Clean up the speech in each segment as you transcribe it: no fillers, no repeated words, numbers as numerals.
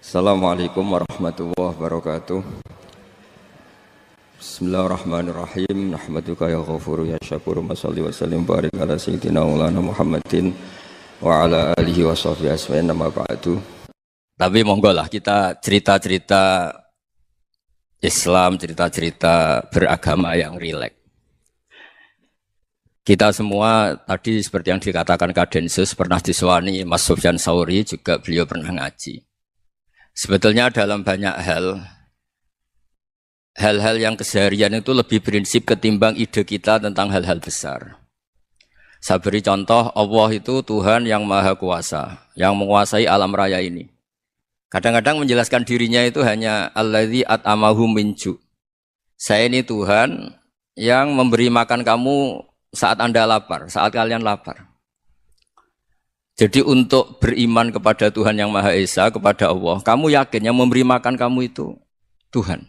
Assalamualaikum warahmatullahi wabarakatuh. Bismillahirrahmanirrahim. Nahmaduka ya ghafuru ya syakuru. Mashalli wa sallim barik ala sayyidina maulana Muhammadin wa ala alihi wa sahbihi asma'in nama ba'du. Tapi monggo lah kita cerita-cerita Islam, cerita-cerita beragama yang rileks. Kita semua tadi seperti yang dikatakan Kadensus pernah disewani Mas Sufyan Sauri, juga beliau pernah ngaji. Sebetulnya dalam banyak hal-hal yang keseharian itu lebih prinsip ketimbang ide kita tentang hal-hal besar. Saya beri contoh, Allah itu Tuhan yang Maha Kuasa, yang menguasai alam raya ini. Kadang-kadang menjelaskan dirinya itu hanya alladzi at'amahum min ju'. Saya ini Tuhan yang memberi makan kamu saat Anda lapar, saat kalian lapar. Jadi untuk beriman kepada Tuhan yang Maha Esa, kepada Allah, kamu yakin yang memberi makan kamu itu Tuhan.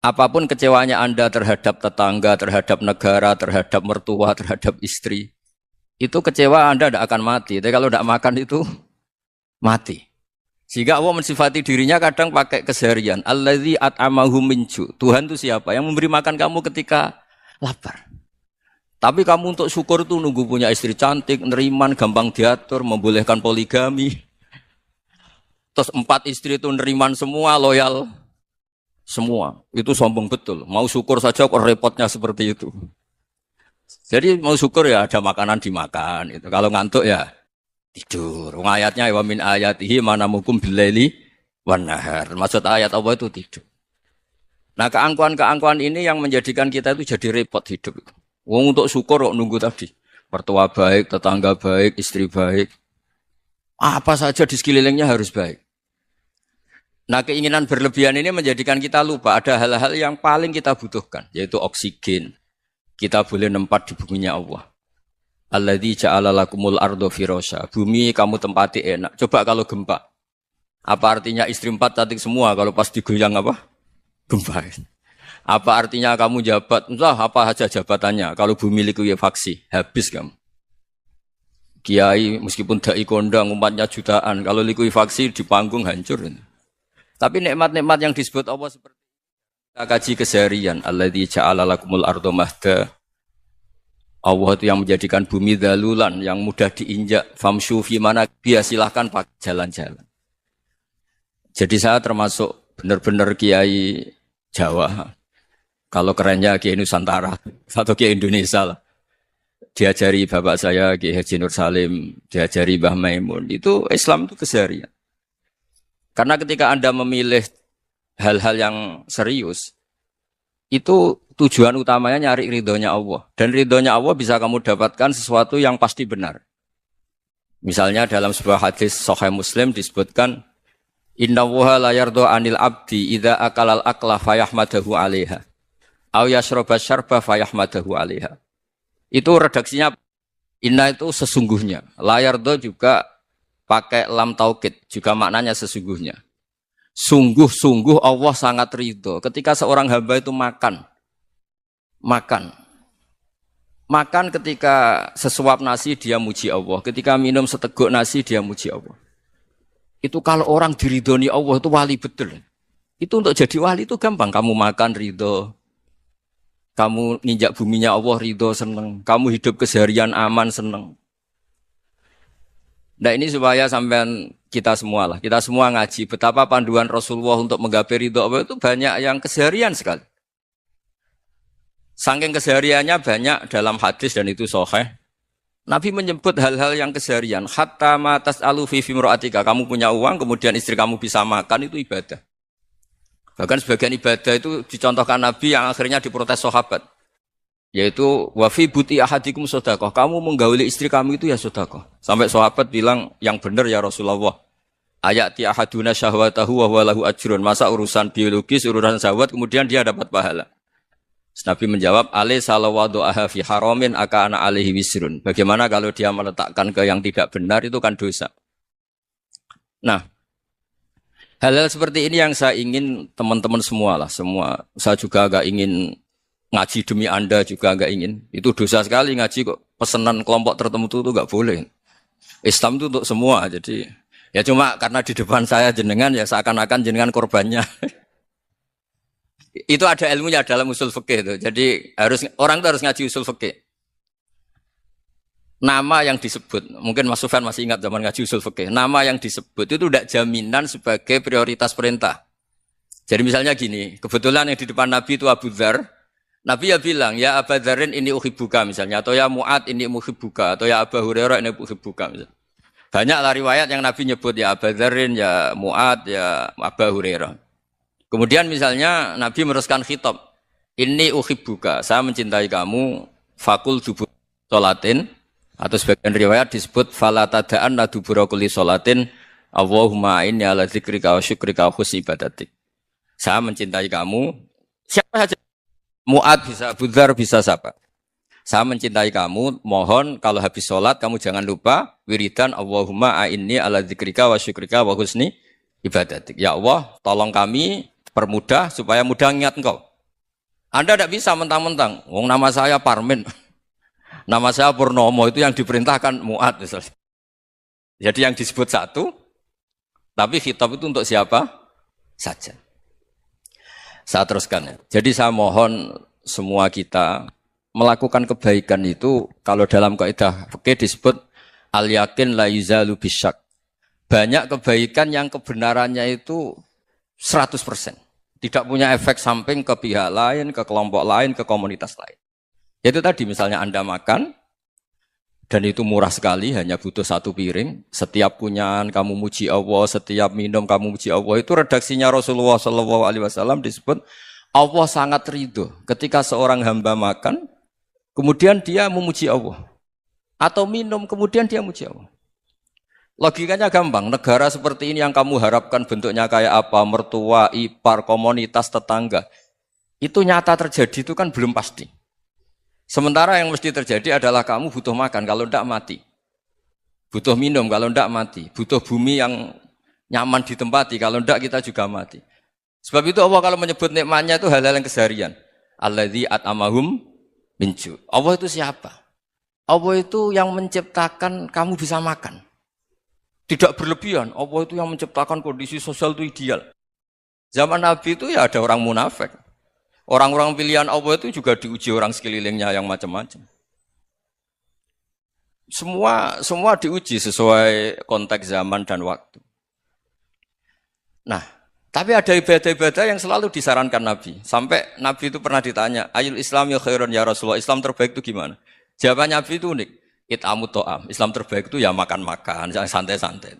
Apapun kecewanya Anda terhadap tetangga, terhadap negara, terhadap mertua, terhadap istri, itu kecewa Anda tidak akan mati. Tapi kalau tidak makan itu mati. Sehingga Allah mensifati dirinya kadang pakai keseharian. Alladzi at'amahum min ju'. Tuhan itu siapa? Yang memberi makan kamu ketika lapar. Tapi kamu untuk syukur itu nunggu punya istri cantik, neriman, gampang diatur, membolehkan poligami. Terus 4 istri itu neriman semua, loyal semua. Itu sombong betul. Mau syukur saja kok repotnya seperti itu. Jadi mau syukur ya ada makanan dimakan. Itu. Kalau ngantuk ya tidur. Ayatnya wa min ayatihi manamukum billaili wan nahar. Maksud ayat Allah itu tidur. Nah, keangkuhan-keangkuhan ini yang menjadikan kita itu jadi repot hidup. Wong untuk syukur kok nunggu tadi. Mertua baik, tetangga baik, istri baik. Apa saja di sekelilingnya harus baik. Nah, keinginan berlebihan ini menjadikan kita lupa ada hal-hal yang paling kita butuhkan, yaitu oksigen. Kita boleh nempat di buminya Allah. Alladzi ja'ala lakumul ardo firasya. Bumi kamu tempati enak. Coba kalau gempa. Apa artinya istri 4 cantik semua kalau pas digoyang apa? Gempa. Apa artinya kamu jabat? Entah apa saja jabatannya. Kalau bumi likuifaksi, habis kamu. Kiai meskipun dai kondang umatnya jutaan, kalau likuifaksi di panggung hancur. Tapi nikmat-nikmat yang disebut Allah seperti kita kaji keseharian. Alladzi ja'ala lakumul ardo mahda. Allah itu yang menjadikan bumi dalulan, yang mudah diinjak. Famshu fi mana biya, silahkan pakai jalan-jalan. Jadi saya termasuk benar-benar kiai Jawa. Kalau kerennya Kiai Nusantara atau Kiai Indonesia lah. Diajari bapak saya Kiai Haji Nur Salim, diajari Mbah Maimun. Itu Islam itu keseharian. Karena ketika Anda memilih hal-hal yang serius, itu tujuan utamanya nyari ridhonya Allah. Dan ridhonya Allah bisa kamu dapatkan sesuatu yang pasti benar. Misalnya dalam sebuah hadis Sahih Muslim disebutkan, Inna Allaha la yardo anil abdi idza akalal akla fayahmadahu alaiha. Au yashroba syarba fayahmadahu alaiha. Itu redaksinya inna itu sesungguhnya. La yardo juga pakai lam taukid, juga maknanya sesungguhnya. Sungguh-sungguh Allah sangat ridho ketika seorang hamba itu makan. Makan ketika sesuap nasi dia muji Allah. Ketika minum seteguk nasi dia muji Allah. Itu kalau orang diridhoni Allah itu wali betul. Itu untuk jadi wali itu gampang. Kamu makan ridho. Kamu nginjak buminya Allah ridho seneng. Kamu hidup keseharian aman seneng. Nah ini supaya sampean kita semua lah. Kita semua ngaji. Betapa panduan Rasulullah untuk menggapai ridho Allah itu banyak yang keseharian sekali. Saking kesehariannya banyak dalam hadis dan itu sahih. Nabi menyebut hal-hal yang keseharian. Hatta ma tas'alu fi imra'atika. Kamu punya uang, kemudian istri kamu bisa makan, itu ibadah. Bahkan sebagian ibadah itu dicontohkan Nabi yang akhirnya diprotes sahabat. Yaitu, wa fi buti ahadikum sodaqah. Kamu menggauli istri kamu itu ya sodaqah. Sampai sahabat bilang, yang benar ya Rasulullah. Ayati ahaduna syahwatahu wa huwa lahu ajrun. Masa urusan biologis, urusan syahwat, kemudian dia dapat pahala. Nabi menjawab, alaih salawadu'aha fi haramin aka'ana alaihi wisrun. Bagaimana kalau dia meletakkan ke yang tidak benar, itu kan dosa. Nah, hal-hal seperti ini yang saya ingin teman-teman semua lah. Semua. Saya juga agak ingin ngaji demi Anda juga agak ingin. Itu dosa sekali ngaji kok. Pesanan kelompok tertentu itu enggak boleh. Islam itu untuk semua. Jadi Ya cuma karena di depan saya jenengan ya seakan-akan jenengan korbannya. Itu ada ilmunya dalam usul fikih itu. Jadi orang itu harus ngaji usul fikih. Nama yang disebut, mungkin Mas Sufyan masih ingat zaman ngaji usul fikih. Nama yang disebut itu tidak jaminan sebagai prioritas perintah. Jadi misalnya gini, kebetulan yang di depan Nabi itu Abu Dzar. Nabi ya bilang, ya Abu Dzarin ini uhibbuka misalnya, atau ya Mu'ad ini uhibbuka, atau ya Abu Hurairah ini uhibbuka misalnya. Banyaklah riwayat yang Nabi nyebut ya Abu Dzarin, ya Mu'ad, ya Abu Hurairah. Kemudian misalnya Nabi meneruskan khitab, ini uhibbuka, saya mencintai kamu, fakul dubur sholatin, atau sebagian riwayat disebut fala tada'anna dubura kulli sholatin, Allahumma inni ala dzikrika wa syukrika wa husni ibadatik. Saya mencintai kamu, siapa saja. Mu'ad bisa, Abu Dzar bisa siapa. Saya mencintai kamu, mohon kalau habis sholat kamu jangan lupa wiridan Allahumma a'inni ala dzikrika wa syukrika wa husni ibadatik. Ya Allah, tolong kami permudah supaya mudah ingat engkau. Anda tidak bisa mentang-mentang, wong nama saya Parmin, nama saya Purnomo, itu yang diperintahkan Mu'ad misalnya. Jadi yang disebut satu, tapi khitab itu untuk siapa saja. Saya teruskan ya. Jadi saya mohon semua kita melakukan kebaikan itu kalau dalam kaidah fikih disebut al-yakin la yuzalu bisyak. Banyak kebaikan yang kebenarannya itu 100%. Tidak punya efek samping ke pihak lain, ke kelompok lain, ke komunitas lain. Itu tadi misalnya Anda makan dan itu murah sekali, hanya butuh satu piring. Setiap kunyahan kamu muji Allah, setiap minum kamu muji Allah. Itu redaksinya Rasulullah SAW disebut Allah sangat ridho ketika seorang hamba makan, kemudian dia memuji Allah. Atau minum, kemudian dia muji Allah. Logikanya gampang, negara seperti ini yang kamu harapkan bentuknya kayak apa, mertua, ipar, komunitas, tetangga. Itu nyata terjadi itu kan belum pasti. Sementara yang mesti terjadi adalah kamu butuh makan, kalau tidak mati. Butuh minum, kalau tidak mati. Butuh bumi yang nyaman ditempati, kalau tidak kita juga mati. Sebab itu Allah kalau menyebut nikmatnya itu hal-hal yang keseharian. Alladzi at'amahum min ju'. Allah itu siapa? Allah itu yang menciptakan kamu bisa makan. Tidak berlebihan, Allah itu yang menciptakan kondisi sosial itu ideal. Zaman Nabi itu ya ada orang munafik. Orang-orang pilihan Allah itu juga diuji orang sekelilingnya yang macam-macam. Semua diuji sesuai konteks zaman dan waktu. Nah, tapi ada ibadah-ibadah yang selalu disarankan Nabi. Sampai Nabi itu pernah ditanya, Ayul Islam ya khairun ya Rasulullah, Islam terbaik itu gimana? Jawaban Nabi itu unik. It'amu to'am. Islam terbaik itu ya makan-makan, santai-santai.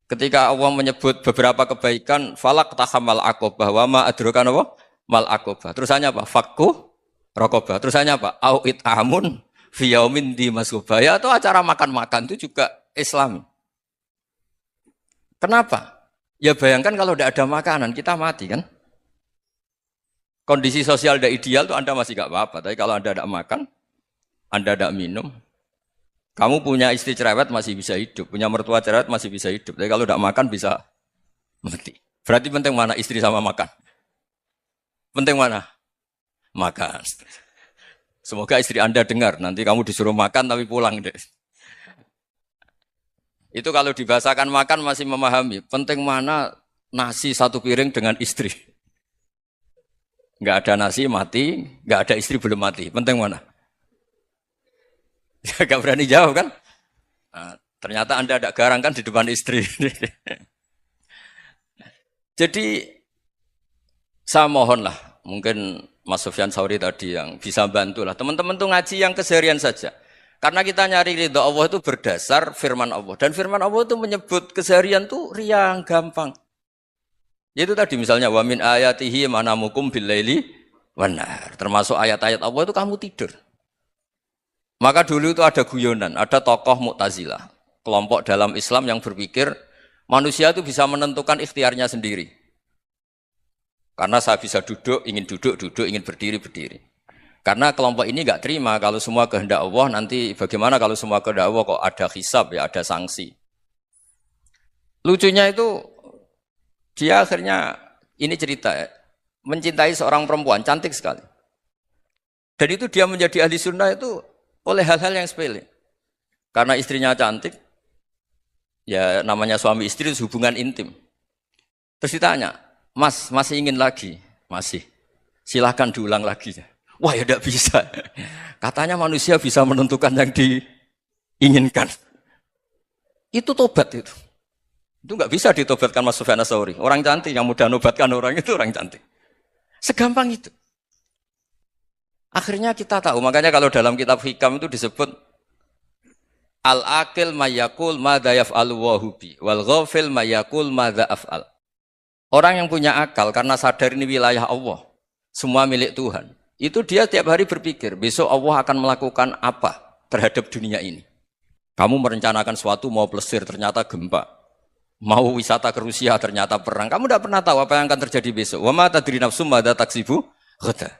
Ketika Allah menyebut beberapa kebaikan, falak tahamal aqobah wa ma adrokan apa? Mal aqobah. Terusannya apa? Fakku raqobah. Terusannya apa? Au it'amun fi yaumin di masubah. Ya itu acara makan-makan itu juga Islam. Kenapa? Ya bayangkan kalau tidak ada makanan, kita mati kan? Kondisi sosial tidak ideal itu Anda masih gak apa-apa. Tapi kalau Anda tidak makan, Anda tidak minum, kamu punya istri cerewet masih bisa hidup, punya mertua cerewet masih bisa hidup. Tapi kalau tidak makan bisa mati. Berarti penting mana istri sama makan? Penting mana? Makan. Semoga istri Anda dengar, nanti kamu disuruh makan tapi pulang deh. Itu kalau dibahasakan makan masih memahami. Penting mana nasi satu piring dengan istri. Enggak ada nasi mati, enggak ada istri belum mati. Penting mana? Enggak berani jawab kan? Nah, ternyata Anda ada garang kan di depan istri. Jadi saya mohonlah, mungkin Mas Sufyan Sauri tadi yang bisa bantulah. Teman-teman tuh ngaji yang keseharian saja. Karena kita nyari ridho Allah itu berdasar firman Allah. Dan firman Allah itu menyebut keseharian tuh riang, gampang. Yaitu tadi misalnya wa min ayatihi manamukum billaili wanar. Termasuk ayat-ayat Allah itu kamu tidur. Maka dulu itu ada guyonan, ada tokoh Mu'tazilah, kelompok dalam Islam yang berpikir manusia itu bisa menentukan ikhtiarnya sendiri. Karena saya bisa duduk, duduk, ingin berdiri, berdiri. Karena kelompok ini enggak terima kalau semua kehendak Allah, nanti bagaimana kalau semua kehendak Allah kok ada hisab, ya ada sanksi. Lucunya itu, dia akhirnya, ini cerita ya, mencintai seorang perempuan, cantik sekali. Dan itu dia menjadi ahli sunnah itu oleh hal-hal yang sepele. Karena istrinya cantik, Ya namanya suami istri itu hubungan intim. Terus ditanya, Mas, masih ingin lagi? Masih. Silahkan diulang lagi. Wah ya tidak bisa. Katanya manusia bisa menentukan yang diinginkan. Itu tobat itu. Itu nggak bisa ditobatkan Mas Sufyan Ats-Tsauri. Orang cantik yang mudah nobatkan orang itu orang cantik. Segampang itu. Akhirnya kita tahu. Makanya kalau dalam kitab Hikam itu disebut al-aqil mayyakul madza yaf'alu wa hubi wal ghafil mayyakul madza af'al. Orang yang punya akal karena sadar ini wilayah Allah, semua milik Tuhan. Itu dia tiap hari berpikir, besok Allah akan melakukan apa terhadap dunia ini. Kamu merencanakan suatu mau plesir ternyata gempa. Mau wisata ke Rusia ternyata perang. Kamu tidak pernah tahu apa yang akan terjadi besok. Wa ma tadri nafsum madza taksibu ghada.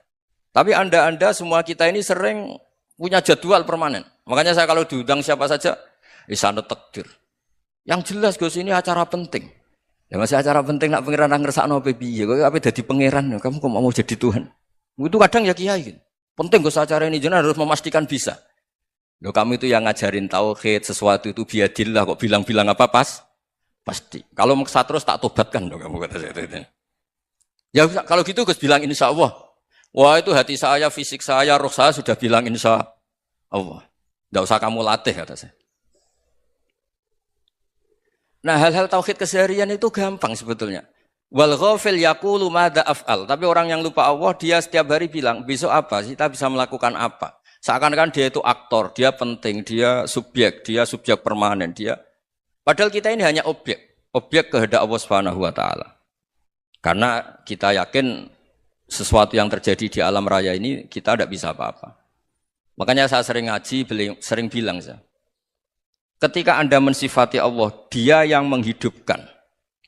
Tapi Anda semua kita ini sering punya jadwal permanen. Makanya saya kalau diundang siapa saja, sana takdir. Yang jelas Gus ini acara penting. Ya masih acara penting nak pangeran ngersakno piye. Kok ape dadi pangeran, kamu kok mau jadi Tuhan. Itu kadang ya kiai. Penting Gus acara ini jenengan harus memastikan bisa. Loh kamu itu yang ngajarin tauhid, sesuatu itu biadillah kok bilang-bilang apa pasti. Kalau maksa terus tak tobatkan dong kamu kata saya itu. Ya kalau gitu Gus bilang insya Allah. Wah itu hati saya, fisik saya, roh saya sudah bilang insya Allah. Tidak usah kamu latih kata saya. Nah hal-hal tauhid keseharian itu gampang sebetulnya. Wal ghafil yaqulu madza af'al. Tapi orang yang lupa Allah dia setiap hari bilang besok apa? Kita bisa melakukan apa? Seakan-akan dia itu aktor, dia penting, dia subjek permanen, dia. Padahal kita ini hanya objek kehendak Allah Subhanahu wa taala. Karena kita yakin sesuatu yang terjadi di alam raya ini kita tidak bisa apa-apa. Makanya saya sering ngaji, sering bilang saya. Ketika Anda mensifati Allah, Dia yang menghidupkan.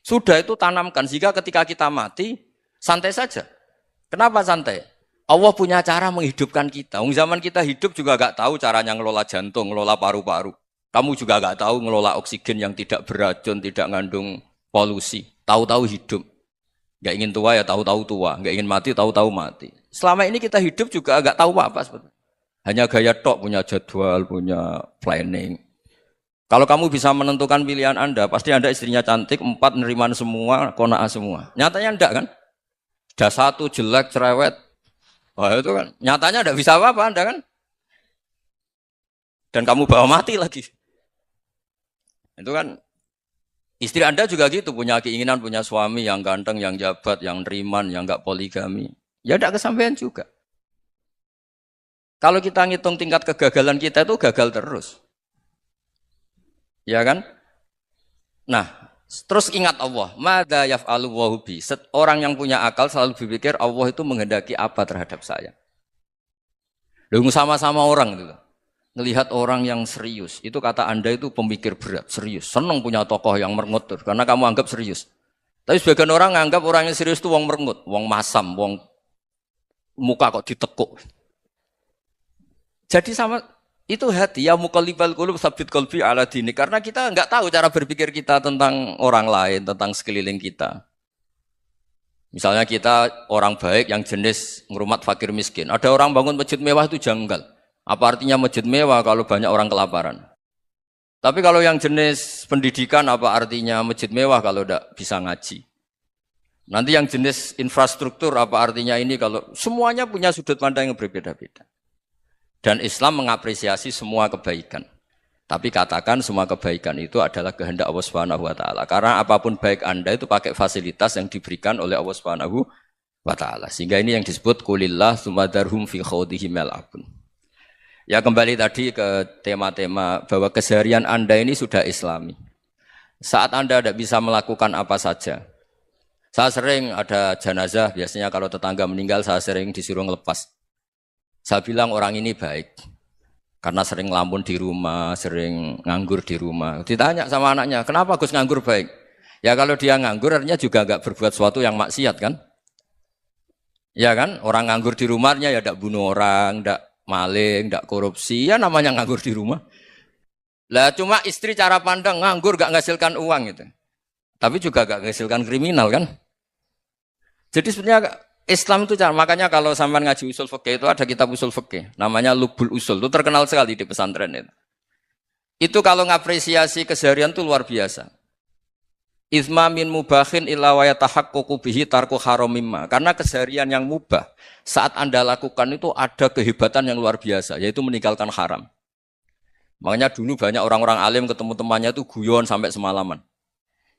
Sudah itu tanamkan sehingga ketika kita mati santai saja. Kenapa santai? Allah punya cara menghidupkan kita. Zaman kita hidup juga gak tahu caranya ngelola jantung, ngelola paru-paru. Kamu juga gak tahu ngelola oksigen yang tidak beracun, tidak ngandung polusi. Tahu-tahu hidup. Gak ingin tua ya tahu-tahu tua. Gak ingin mati tahu-tahu mati. Selama ini kita hidup juga gak tahu apa sebetulnya. Hanya gaya tok, punya jadwal, punya planning. Kalau kamu bisa menentukan pilihan Anda, pasti Anda istrinya cantik, 4 neriman semua, kona'ah semua. Nyatanya enggak kan? Ada 1 jelek, cerewet. Wah itu kan, nyatanya enggak bisa apa-apa Anda kan? Dan kamu bawa mati lagi. Itu kan, istri Anda juga gitu, punya keinginan, punya suami yang ganteng, yang jabat, yang neriman, yang enggak poligami. Ya enggak kesampaian juga. Kalau kita ngitung tingkat kegagalan kita itu gagal terus. Ya kan? Nah, terus ingat Allah. Madza yaf'alu wa bi. Orang yang punya akal selalu berpikir Allah itu menghendaki apa terhadap saya. Lalu sama-sama orang itu. Ngelihat orang yang serius. Itu kata Anda itu pemikir berat, serius. Senang punya tokoh yang merengut karena kamu anggap serius. Tapi sebagian orang anggap orang yang serius itu wong merengut, wong masam, wong muka kok ditekuk. Jadi sama itu hati ya muqallibal qulub tsabbit qalbi ala dini karena kita enggak tahu cara berpikir kita tentang orang lain, tentang sekeliling kita. Misalnya kita orang baik yang jenis ngrumat fakir miskin. Ada orang bangun masjid mewah itu janggal. Apa artinya masjid mewah kalau banyak orang kelaparan? Tapi kalau yang jenis pendidikan apa artinya masjid mewah kalau enggak bisa ngaji? Nanti yang jenis infrastruktur apa artinya ini kalau semuanya punya sudut pandang yang berbeda-beda. Dan Islam mengapresiasi semua kebaikan. Tapi katakan semua kebaikan itu adalah kehendak Allah Subhanahu wa taala. Karena apapun baik Anda itu pakai fasilitas yang diberikan oleh Allah Subhanahu wa taala. Sehingga ini yang disebut qulillah tsumadarhum fi khawdihim yal'abun. Ya kembali tadi ke tema-tema bahwa keseharian Anda ini sudah Islami. Saat Anda tidak bisa melakukan apa saja. Saya sering ada jenazah, biasanya kalau tetangga meninggal saya sering disuruh ngelepas. Saya bilang orang ini baik. Karena sering ngelamun di rumah, sering nganggur di rumah. Ditanya sama anaknya, kenapa Gus nganggur baik? Ya kalau dia nganggur artinya juga enggak berbuat sesuatu yang maksiat kan? Ya kan? Orang nganggur di rumahnya ya enggak bunuh orang, enggak maling, enggak korupsi. Ya namanya nganggur di rumah. Lah cuma istri cara pandang nganggur enggak menghasilkan uang gitu. Tapi juga enggak menghasilkan kriminal kan? Jadi sebenarnya Islam itu makanya kalau sampean ngaji usul fikih itu ada kitab usul fikih namanya Lubul Usul itu terkenal sekali di pesantren itu. Itu kalau ngapresiasi keseharian itu luar biasa. Izma min mubahin illa wa yatahaqqaqu bihi tarku haramimma. Karena keseharian yang mubah saat Anda lakukan itu ada kehebatan yang luar biasa, yaitu meninggalkan haram. Makanya dulu banyak orang-orang alim ketemu temannya itu guyon sampai semalaman.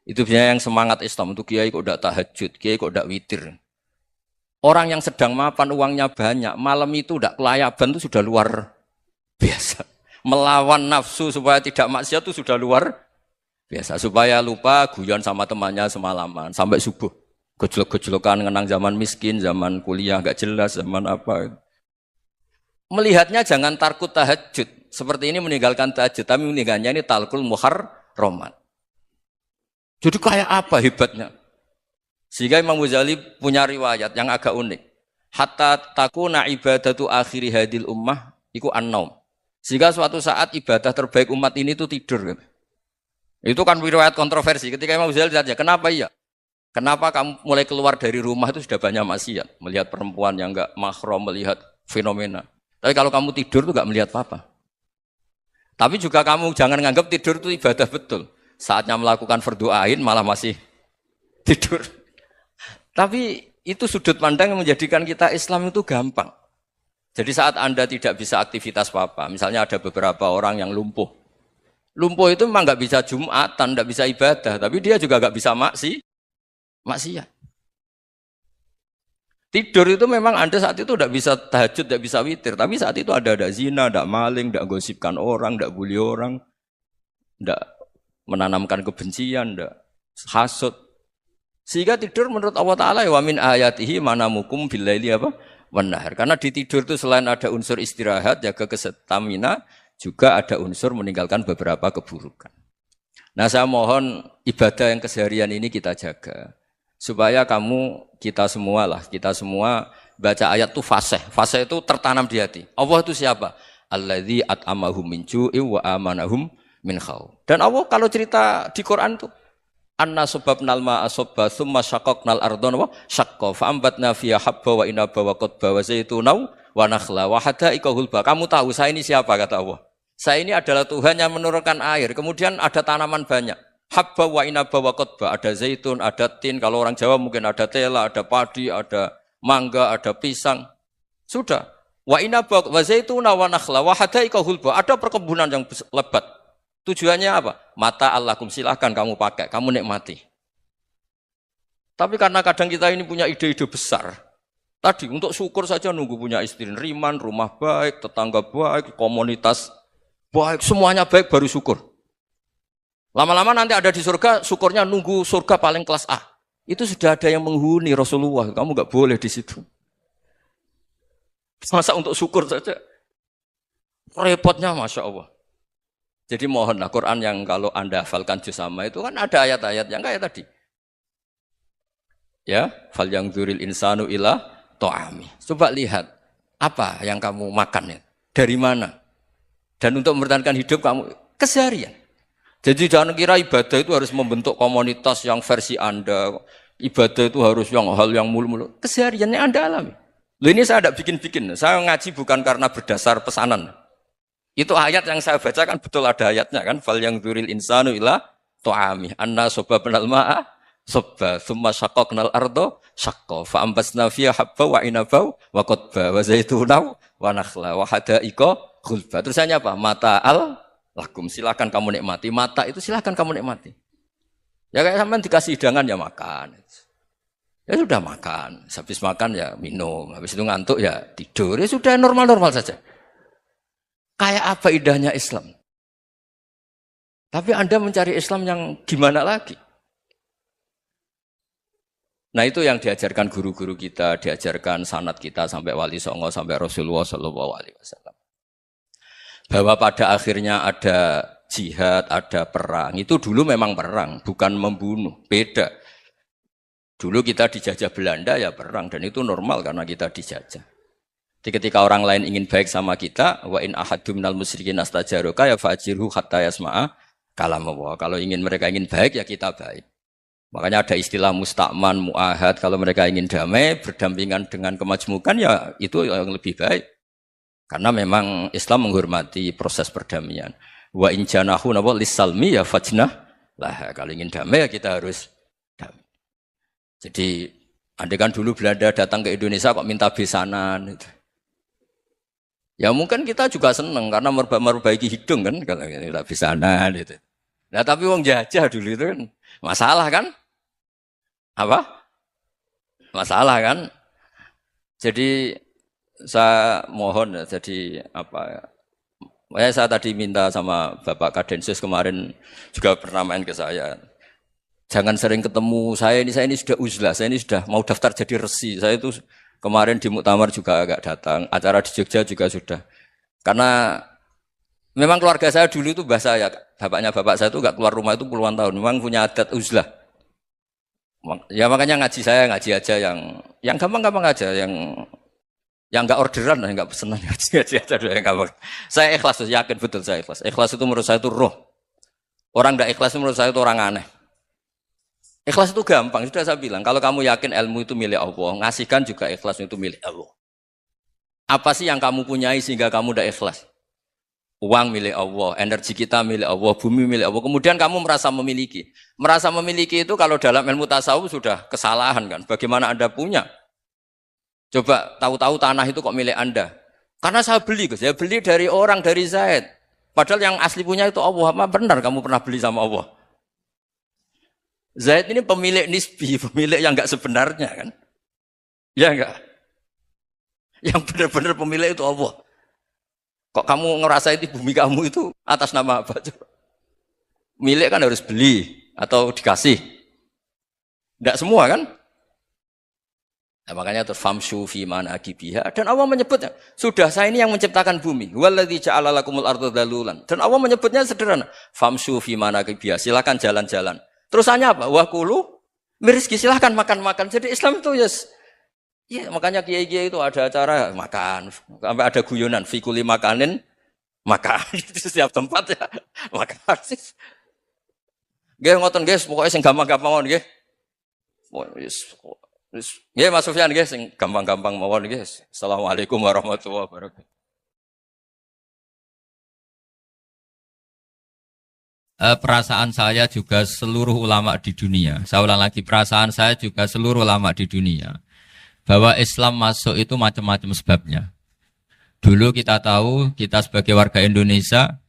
Itu biasanya yang semangat Islam, itu kiai kok ndak tahajud, kiai kok ndak witir. Orang yang sedang mapan uangnya banyak, malam itu ndak kelayaban itu sudah luar biasa. Melawan nafsu supaya tidak maksiat itu sudah luar biasa, supaya lupa guyon sama temannya semalaman sampai subuh. Gejolok-gejolokan ngenang zaman miskin, zaman kuliah gak jelas, zaman apa. Melihatnya jangan tarkut tahajud. Seperti ini meninggalkan tahajud, tapi meninggalkannya ini talkul muharramat. Jadi kayak apa hebatnya? Sehingga Imam Ghazali punya riwayat yang agak unik. Hatta takuna ibadatu akhiri hadil ummah iku an-naum. Sehingga suatu saat ibadah terbaik umat ini itu tidur. Itu kan riwayat kontroversi. Ketika Imam Ghazali ditanya, kenapa iya? Kenapa kamu mulai keluar dari rumah itu sudah banyak maksiat? Melihat perempuan yang enggak mahram, melihat fenomena. Tapi kalau kamu tidur itu enggak melihat apa-apa. Tapi juga kamu jangan nganggap tidur itu ibadah betul. Saatnya melakukan fardu ain malah masih tidur. Tapi itu sudut pandang yang menjadikan kita Islam itu gampang. Jadi saat Anda tidak bisa aktivitas apa-apa, misalnya ada beberapa orang yang lumpuh. Lumpuh itu memang nggak bisa Jumatan, nggak bisa ibadah, tapi dia juga nggak bisa maksiat. Tidur itu memang Anda saat itu nggak bisa tahajud, nggak bisa witir, tapi saat itu ada zina, ada maling, nggak gosipkan orang, nggak bully orang, nggak menanamkan kebencian, nggak hasud. Sehingga tidur menurut Allah Taala wa min ayatihi manamukum billaili apa? Wan-nahar. Karena di tidur itu selain ada unsur istirahat, jaga kestamina, juga ada unsur meninggalkan beberapa keburukan. Nah, saya mohon ibadah yang keseharian ini kita jaga. Supaya kita semua baca ayat itu fasih. Fasih itu tertanam di hati. Allah itu siapa? Alladzi at'amahum min ju'i wa amanahum min khauf. Dan Allah kalau cerita di Quran itu anna sababnal ma'a sabba tsumma syaqqaqnal ardha wa syaqqa fa ambatna fiha habba wa inaba wa qadba wa zaituna wa nakhla wa hada'iqa hulba. Kamu tahu saya ini siapa kata Allah? Saya ini adalah Tuhan yang menurunkan air. Kemudian ada tanaman banyak. Habba wa inaba wa qadba. Ada zaitun, ada tin. Kalau orang Jawa mungkin ada tela, ada padi, ada mangga, ada pisang. Sudah. Wa inaba wa zaituna wa nakhla wa hada'iqa hulba. Ada perkebunan yang lebat. Tujuannya apa? Mata Allahkum, silahkan kamu pakai, kamu nikmati. Tapi karena kadang kita ini punya ide-ide besar. Tadi untuk syukur saja nunggu punya istri riman, rumah baik, tetangga baik, komunitas baik, semuanya baik baru syukur. Lama-lama nanti ada di surga, syukurnya nunggu surga paling kelas A. Itu sudah ada yang menghuni Rasulullah, kamu enggak boleh di situ. Masa untuk syukur saja? Repotnya Masya Allah. Jadi mohonlah Quran yang kalau Anda hafalkan juz sama itu kan ada ayat-ayat yang kayak tadi. Ya, fal yang dzuril insanu ila ta'ami. Coba lihat apa yang kamu makan ya? Dari mana? Dan untuk mempertahankan hidup kamu keseharian. Jadi jangan kira ibadah itu harus membentuk komunitas yang versi Anda. Ibadah itu harus hal yang mulu-mulu. Kesehariannya Anda alami. Loh ini saya tidak bikin-bikin. Saya ngaji bukan karena berdasar pesanan. Itu ayat yang saya baca kan betul ada ayatnya kan. Fal yang dzuril insanu ila ta'ami. Anna sababnal ma'a sabba. Thumma syaqqaqnal arda syaqqa. Fa ambasna fiha habba wa inaba wa qadba wa zaituna wa nakhla wa hada'iqa khulba. Terusannya apa? Mata lakum, silakan kamu nikmati. Mata itu silakan kamu nikmati. Ya kayak sampean dikasih hidangan ya makan. Ya sudah makan. Habis makan ya minum. Habis itu ngantuk ya tidur. Ya sudah normal-normal saja. Kayak apa indahnya Islam. Tapi Anda mencari Islam yang gimana lagi? Nah itu yang diajarkan guru-guru kita, diajarkan sanad kita sampai Wali Songo, sampai Rasulullah SAW. Bahwa pada akhirnya ada jihad, ada perang. Itu dulu memang perang, bukan membunuh. Beda. Dulu kita dijajah Belanda ya perang. Dan itu normal karena kita dijajah. Jadi ketika orang lain ingin baik sama kita, wa in ahadum minal musyrikin astajaruka ya fa'jirhu hatta yasma'a kalam Allah. Kalau mereka ingin baik ya kita baik. Makanya ada istilah mustakman, mu'ahad. Kalau mereka ingin damai, berdampingan dengan kemajmukan ya itu yang lebih baik. Karena memang Islam menghormati proses perdamaian. Wa in janahu napa lisalmi ya fajnah lah. Kalau ingin damai ya kita harus damai. Jadi andai kan dulu Belanda datang ke Indonesia kok minta besanan gitu. Ya mungkin kita juga seneng karena memperbaiki hidung kan kalau minta besanan gitu. Nah tapi wong jajah dulu itu kan masalah kan? Apa? Masalah kan? Jadi saya mohon ya, jadi apa ya, saya tadi minta sama Bapak Kadensus kemarin juga pernah main ke saya. Jangan sering ketemu saya ini sudah uzlah, saya ini sudah mau daftar jadi resi. Saya itu kemarin di muktamar juga agak datang, acara di Jogja juga sudah. Karena memang keluarga saya dulu itu bahasa ya, bapaknya bapak saya itu enggak keluar rumah itu puluhan tahun. Memang punya adat uzlah. Ya makanya ngaji saya ngaji aja yang gampang-gampang aja, yang enggak orderan, enggak pesenan ngaji aja dulu yang gampang. Saya ikhlas, yakin betul saya ikhlas. Ikhlas itu menurut saya itu roh. Orang enggak ikhlas menurut saya itu orang aneh. Ikhlas itu gampang, sudah saya bilang. Kalau kamu yakin ilmu itu milik Allah, ngasihkan juga ikhlas itu milik Allah. Apa sih yang kamu punyai sehingga kamu tidak ikhlas? Uang milik Allah, energi kita milik Allah, bumi milik Allah. Kemudian kamu merasa memiliki. Merasa memiliki itu kalau dalam ilmu tasawuf sudah kesalahan kan. Bagaimana Anda punya? Coba tahu-tahu tanah itu kok milik Anda. Karena saya beli, saya beli dari orang, dari Zaid. Padahal yang asli punya itu Allah. Apa benar kamu pernah beli sama Allah? Zaid ini pemilik nisbi, pemilik yang enggak sebenarnya kan. Ya enggak? Yang benar-benar pemilik itu Allah. Kok kamu ngerasa itu bumi kamu itu atas nama apa? Coba. Milik kan harus beli atau dikasih. Enggak semua kan? Nah, makanya terus famshu fi manakibiha dan Allah menyebutnya, sudah saya ini yang menciptakan bumi. Waladzi ja'ala lakumul arda dalulan. Dan Allah menyebutnya sederhana, famshu fi manakibiha, silakan jalan-jalan. Terusannya apa? Wa kulu mirizki, silakan makan-makan. Jadi Islam itu ya makanya kiai-kiai itu ada acara makan, sampai ada guyonan fi kulli makanin makan. Itu setiap tempat ya makan. Nggih ngoten guys, pokoke sing gampang-gampang mawon nggih. Nggih Mas Sufyan nggih sing gampang-gampang mawon nggih. Assalamualaikum warahmatullahi wabarakatuh. Perasaan saya juga seluruh ulama di dunia. Saya ulang lagi, perasaan saya juga seluruh ulama di dunia. Bahwa Islam masuk itu macam-macam sebabnya. Dulu kita tahu, kita sebagai warga Indonesia,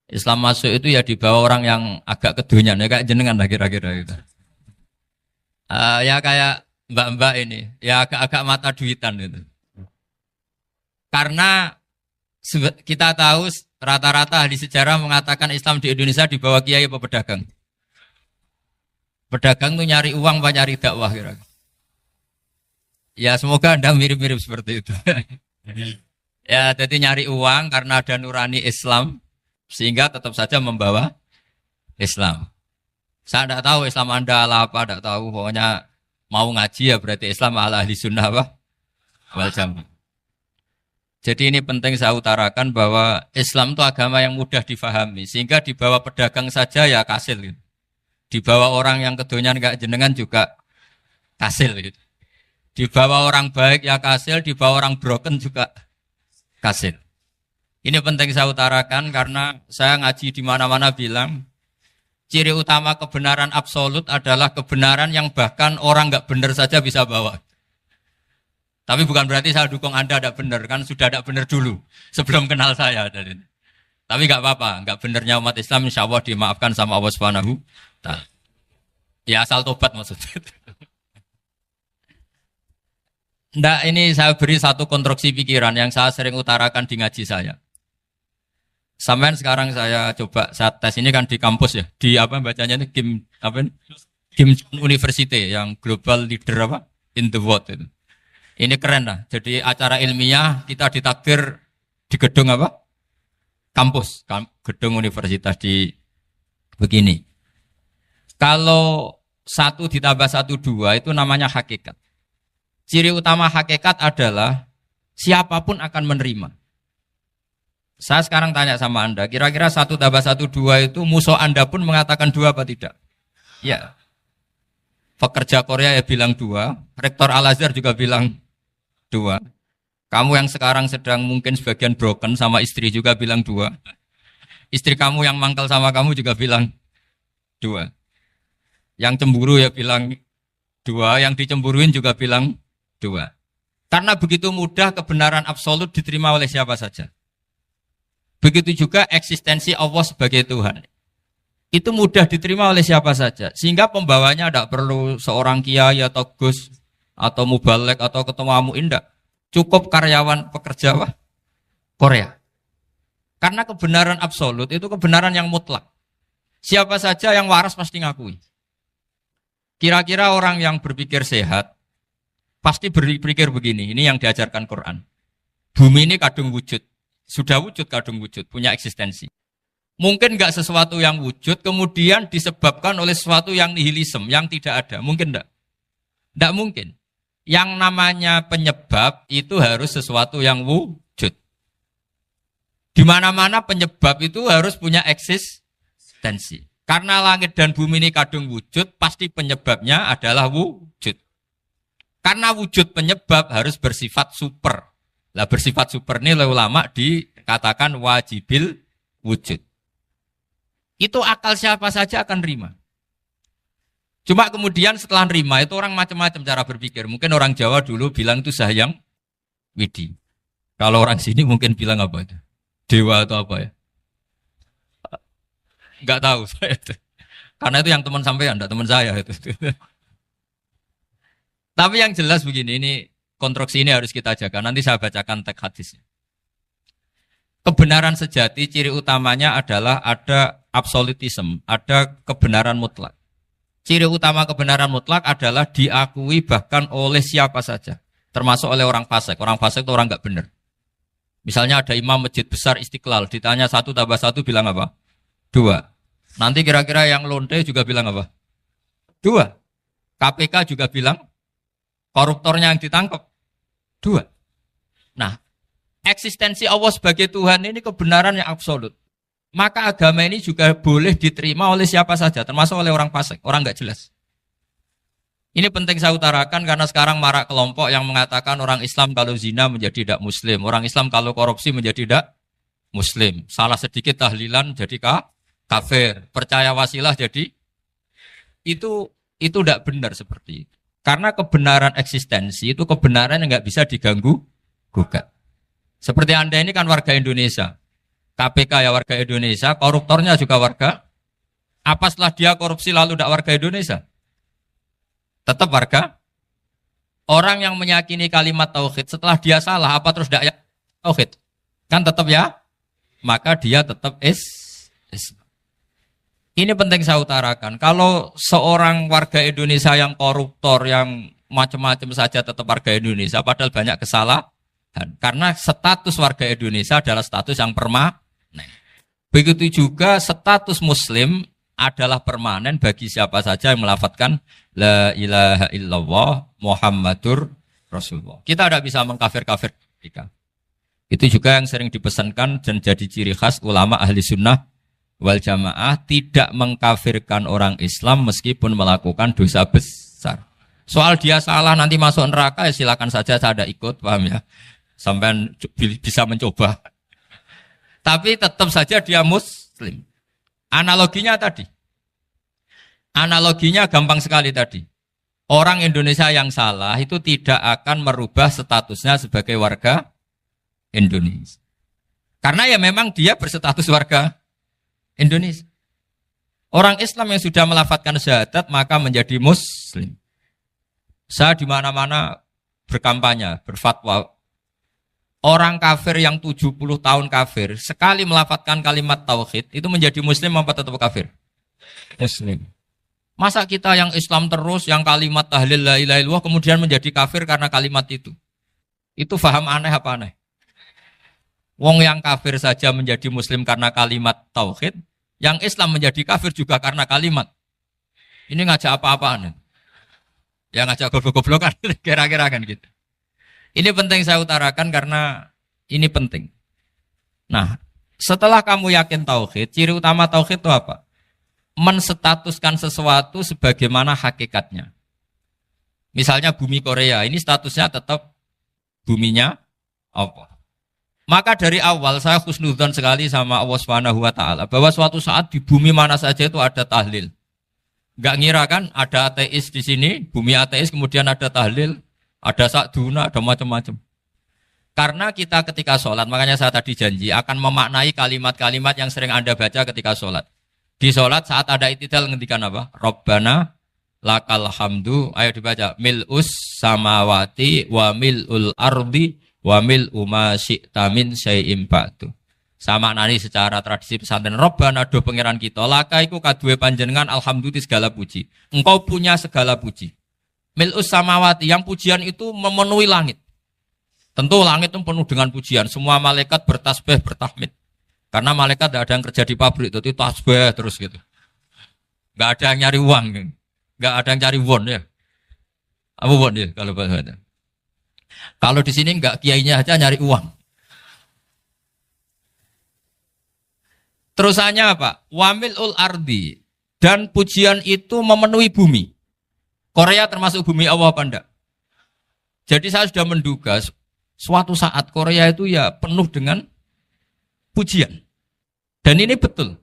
Islam masuk itu ya dibawa orang yang agak kedonyan, ya kayak jenengan lah kira-kira gitu. Ya kayak mbak-mbak ini, ya agak-agak mata duitan gitu. Karena kita tahu rata-rata ahli sejarah mengatakan Islam di Indonesia dibawa kiai apa pedagang. Pedagang itu nyari uang apa nyari dakwah kira-kira. Ya semoga Anda mirip-mirip seperti itu. Ya jadi nyari uang karena ada nurani Islam sehingga tetap saja membawa Islam. Saya tidak tahu Islam Anda ala apa, tidak tahu. Pokoknya mau ngaji ya berarti Islam ala ahli sunnah apa? Wal jamaah. Jadi ini penting saya utarakan bahwa Islam itu agama yang mudah difahami. Sehingga dibawa pedagang saja ya kasil. Gitu. Dibawa orang yang kedonyan gak jenengan juga kasil. Gitu. Dibawa orang baik ya kasil, dibawa orang broken juga kasil. Ini penting saya utarakan karena saya ngaji di mana-mana bilang ciri utama kebenaran absolut adalah kebenaran yang bahkan orang gak benar saja bisa bawa. Tapi bukan berarti saya dukung Anda tidak benar, kan sudah tidak benar dulu sebelum kenal saya. Tapi nggak apa-apa, nggak benarnya umat Islam insya Allah dimaafkan sama Allah Subhanahu. Ya asal tobat maksudnya. Nggak, ini saya beri satu konstruksi pikiran yang saya sering utarakan di ngaji saya. Sampai sekarang saya coba saat tes ini kan di kampus ya, di apa bacanya ini Kim University yang global leader apa in the world itu. Ini keren lah. Jadi acara ilmiah kita ditakdir di gedung apa? Kampus, gedung universitas di begini. Kalau 1 ditambah 1 2 itu namanya hakikat. Ciri utama hakikat adalah siapapun akan menerima. Saya sekarang tanya sama Anda, kira-kira 1 tambah 1 2 itu musuh Anda pun mengatakan 2 apa tidak? Ya. Pekerja Korea ya bilang 2, Rektor Al-Azhar juga bilang 2. Kamu yang sekarang sedang mungkin sebagian broken sama istri juga bilang 2. Istri kamu yang mangkal sama kamu juga bilang 2. Yang cemburu ya bilang 2, yang dicemburuin juga bilang 2. Karena begitu mudah kebenaran absolut diterima oleh siapa saja. Begitu juga eksistensi Allah sebagai Tuhan. Itu mudah diterima oleh siapa saja. Sehingga pembawanya tidak perlu seorang kiai atau gus atau mubalek atau ketua muin, tidak. Cukup karyawan pekerja Korea. Karena kebenaran absolut itu kebenaran yang mutlak. Siapa saja yang waras pasti ngakui. Kira-kira orang yang berpikir sehat pasti berpikir begini. Ini yang diajarkan Quran. Bumi ini kadung wujud. Sudah wujud kadung wujud, punya eksistensi. Mungkin enggak sesuatu yang wujud kemudian disebabkan oleh sesuatu yang nihilisme, yang tidak ada. Mungkin enggak? Enggak mungkin. Yang namanya penyebab itu harus sesuatu yang wujud. Di mana-mana penyebab itu harus punya eksistensi. Karena langit dan bumi ini kadung wujud, pasti penyebabnya adalah wujud. Karena wujud penyebab harus bersifat super. Lah bersifat super ini oleh ulama dikatakan wajibil wujud. Itu akal siapa saja akan nerima. Cuma kemudian setelah nerima itu orang macam-macam cara berpikir. Mungkin orang Jawa dulu bilang itu Sahyang Widi. Kalau orang sini mungkin bilang apa itu? Dewa atau apa ya? Enggak tahu saya itu. Karena itu yang teman sampean, enggak teman saya itu. Tapi yang jelas begini, ini konstruksi ini harus kita jaga. Nanti saya bacakan teks hadisnya. Kebenaran sejati ciri utamanya adalah ada absolutisme, ada kebenaran mutlak. Ciri utama kebenaran mutlak adalah diakui bahkan oleh siapa saja, termasuk oleh orang fasik. Orang fasik itu orang enggak benar. Misalnya ada imam masjid besar Istiqlal, ditanya 1 + 1 bilang apa? 2. Nanti kira-kira yang lonte juga bilang apa? 2. KPK juga bilang koruptornya yang ditangkap 2. Nah, eksistensi Allah sebagai Tuhan ini kebenaran yang absolut. Maka agama ini juga boleh diterima oleh siapa saja, termasuk oleh orang fasik, orang enggak jelas. Ini penting saya utarakan karena sekarang marak kelompok yang mengatakan orang Islam kalau zina menjadi tidak muslim, orang Islam kalau korupsi menjadi tidak muslim. Salah sedikit tahlilan jadi kafir, percaya wasilah jadi itu tidak benar seperti itu. Karena kebenaran eksistensi itu kebenaran yang enggak bisa diganggu gugat. Seperti Anda ini kan warga Indonesia. KPK ya warga Indonesia, koruptornya juga warga. Apa setelah dia korupsi lalu tidak warga Indonesia? Tetap warga. Orang yang meyakini kalimat tauhid setelah dia salah, apa terus tidak tauhid? Kan tetap ya? Maka dia tetap Ini penting saya utarakan. Kalau seorang warga Indonesia yang koruptor, yang macam-macam saja tetap warga Indonesia, padahal banyak kesalahan. Karena status warga Indonesia adalah status yang permanen. Begitu juga status muslim adalah permanen bagi siapa saja yang melafadzkan la ilaha illallah Muhammadur Rasulullah. Kita tidak bisa mengkafir-kafir mereka. Itu juga yang sering dipesankan dan jadi ciri khas ulama ahli sunnah wal jamaah, tidak mengkafirkan orang Islam meskipun melakukan dosa besar. Soal dia salah nanti masuk neraka ya silakan saja, saya ada ikut, paham ya? Sampai bisa mencoba. Tapi tetap saja dia muslim. Analoginya tadi. Analoginya gampang sekali tadi. Orang Indonesia yang salah itu tidak akan merubah statusnya sebagai warga Indonesia. Karena ya memang dia berstatus warga Indonesia. Orang Islam yang sudah melafadzkan syahadat maka menjadi muslim. Saya di mana-mana berkampanye, berfatwa. Orang kafir yang 70 tahun kafir, sekali melafadzkan kalimat tauhid, itu menjadi muslim apa tetap kafir? Muslim. Masa kita yang Islam terus, yang kalimat tahlil la ilaha illallah, kemudian menjadi kafir karena kalimat itu? Itu faham aneh apa aneh? Wong yang kafir saja menjadi muslim karena kalimat tauhid, yang Islam menjadi kafir juga karena kalimat. Ini ngajak apa-apaan? Ya ngajak goblok-goblokan, kira-kira kan gitu. Ini penting saya utarakan karena ini penting. Nah, setelah kamu yakin tauhid, ciri utama tauhid itu apa? Menstatuskan sesuatu sebagaimana hakikatnya. Misalnya bumi Korea, ini statusnya tetap buminya apa? Maka dari awal saya husnudzon sekali sama Allah Subhanahu wa taala bahwa suatu saat di bumi mana saja itu ada tahlil. Enggak ngira kan ada ateis di sini, bumi ateis kemudian ada tahlil, ada sakduna, ada macam-macam. Karena kita ketika sholat, makanya saya tadi janji akan memaknai kalimat-kalimat yang sering Anda baca ketika sholat. Di sholat saat ada itidal ngendikan apa? Rabbana lakal hamdu, ayo dibaca. Mil'us samawati wa mil'ul ardi wa mil'u ma syi'ta min syai'im ba'du. Sama nani secara tradisi pesantren Rabbana do pangeran kita, laka iku kaduwe panjenengan alhamdulillah segala puji. Engkau punya segala puji. Mil'us samawati, yang pujian itu memenuhi langit. Tentu langit itu penuh dengan pujian. Semua malaikat bertasbih, bertahmid. Karena malaikat tidak ada yang kerja di pabrik, itu tasbih terus gitu. Nggak ada yang nyari uang, nggak ada yang cari won ya. Apa won ya kalau bahasa? Kalau di sini nggak kiainya aja nyari uang. Terusannya apa? Wamilul ardi, dan pujian itu memenuhi bumi. Korea termasuk bumi Allah apa enggak? Jadi saya sudah menduga suatu saat Korea itu ya penuh dengan pujian. Dan ini betul.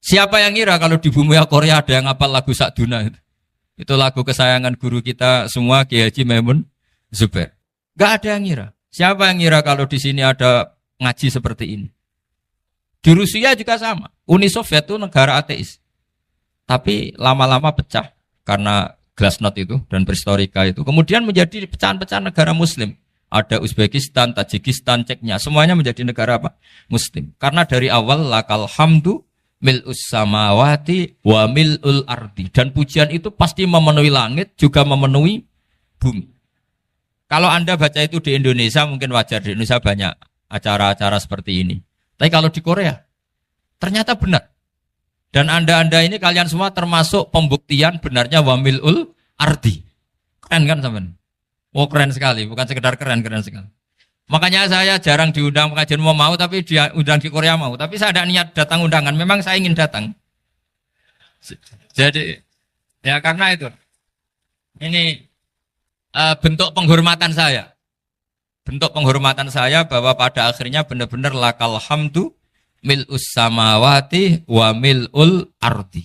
Siapa yang ngira kalau di bumi Korea ada yang hafal lagu Sakduna itu? Itu lagu kesayangan guru kita semua, Kiai Haji Maimun Zubair. Gak ada yang ngira. Siapa yang ngira kalau di sini ada ngaji seperti ini? Di Rusia juga sama. Uni Soviet itu negara ateis. Tapi lama-lama pecah karena Glasnost itu dan Perestroika itu. Kemudian menjadi pecahan-pecahan negara Muslim. Ada Uzbekistan, Tajikistan, Ceknya, semuanya menjadi negara apa? Muslim. Karena dari awal lakal hamdu mil'us samawati wa mil'ul ardi. Dan pujian itu pasti memenuhi langit, juga memenuhi bumi. Kalau Anda baca itu di Indonesia, mungkin wajar. Di Indonesia banyak acara-acara seperti ini. Tapi kalau di Korea, ternyata benar. Dan Anda ini kalian semua termasuk pembuktian benarnya wa mil'ul ardi. Keren kan teman? Oh keren sekali, bukan sekedar keren sekali. Makanya saya jarang diundang pengajian mau, tapi diundang di Korea mau. Tapi saya ada niat datang undangan, memang saya ingin datang. Jadi, ya karena itu. Ini bentuk penghormatan saya. Bentuk penghormatan saya bahwa pada akhirnya benar-benar lakal hamdu mil'us samawati wa mil'ul ardi.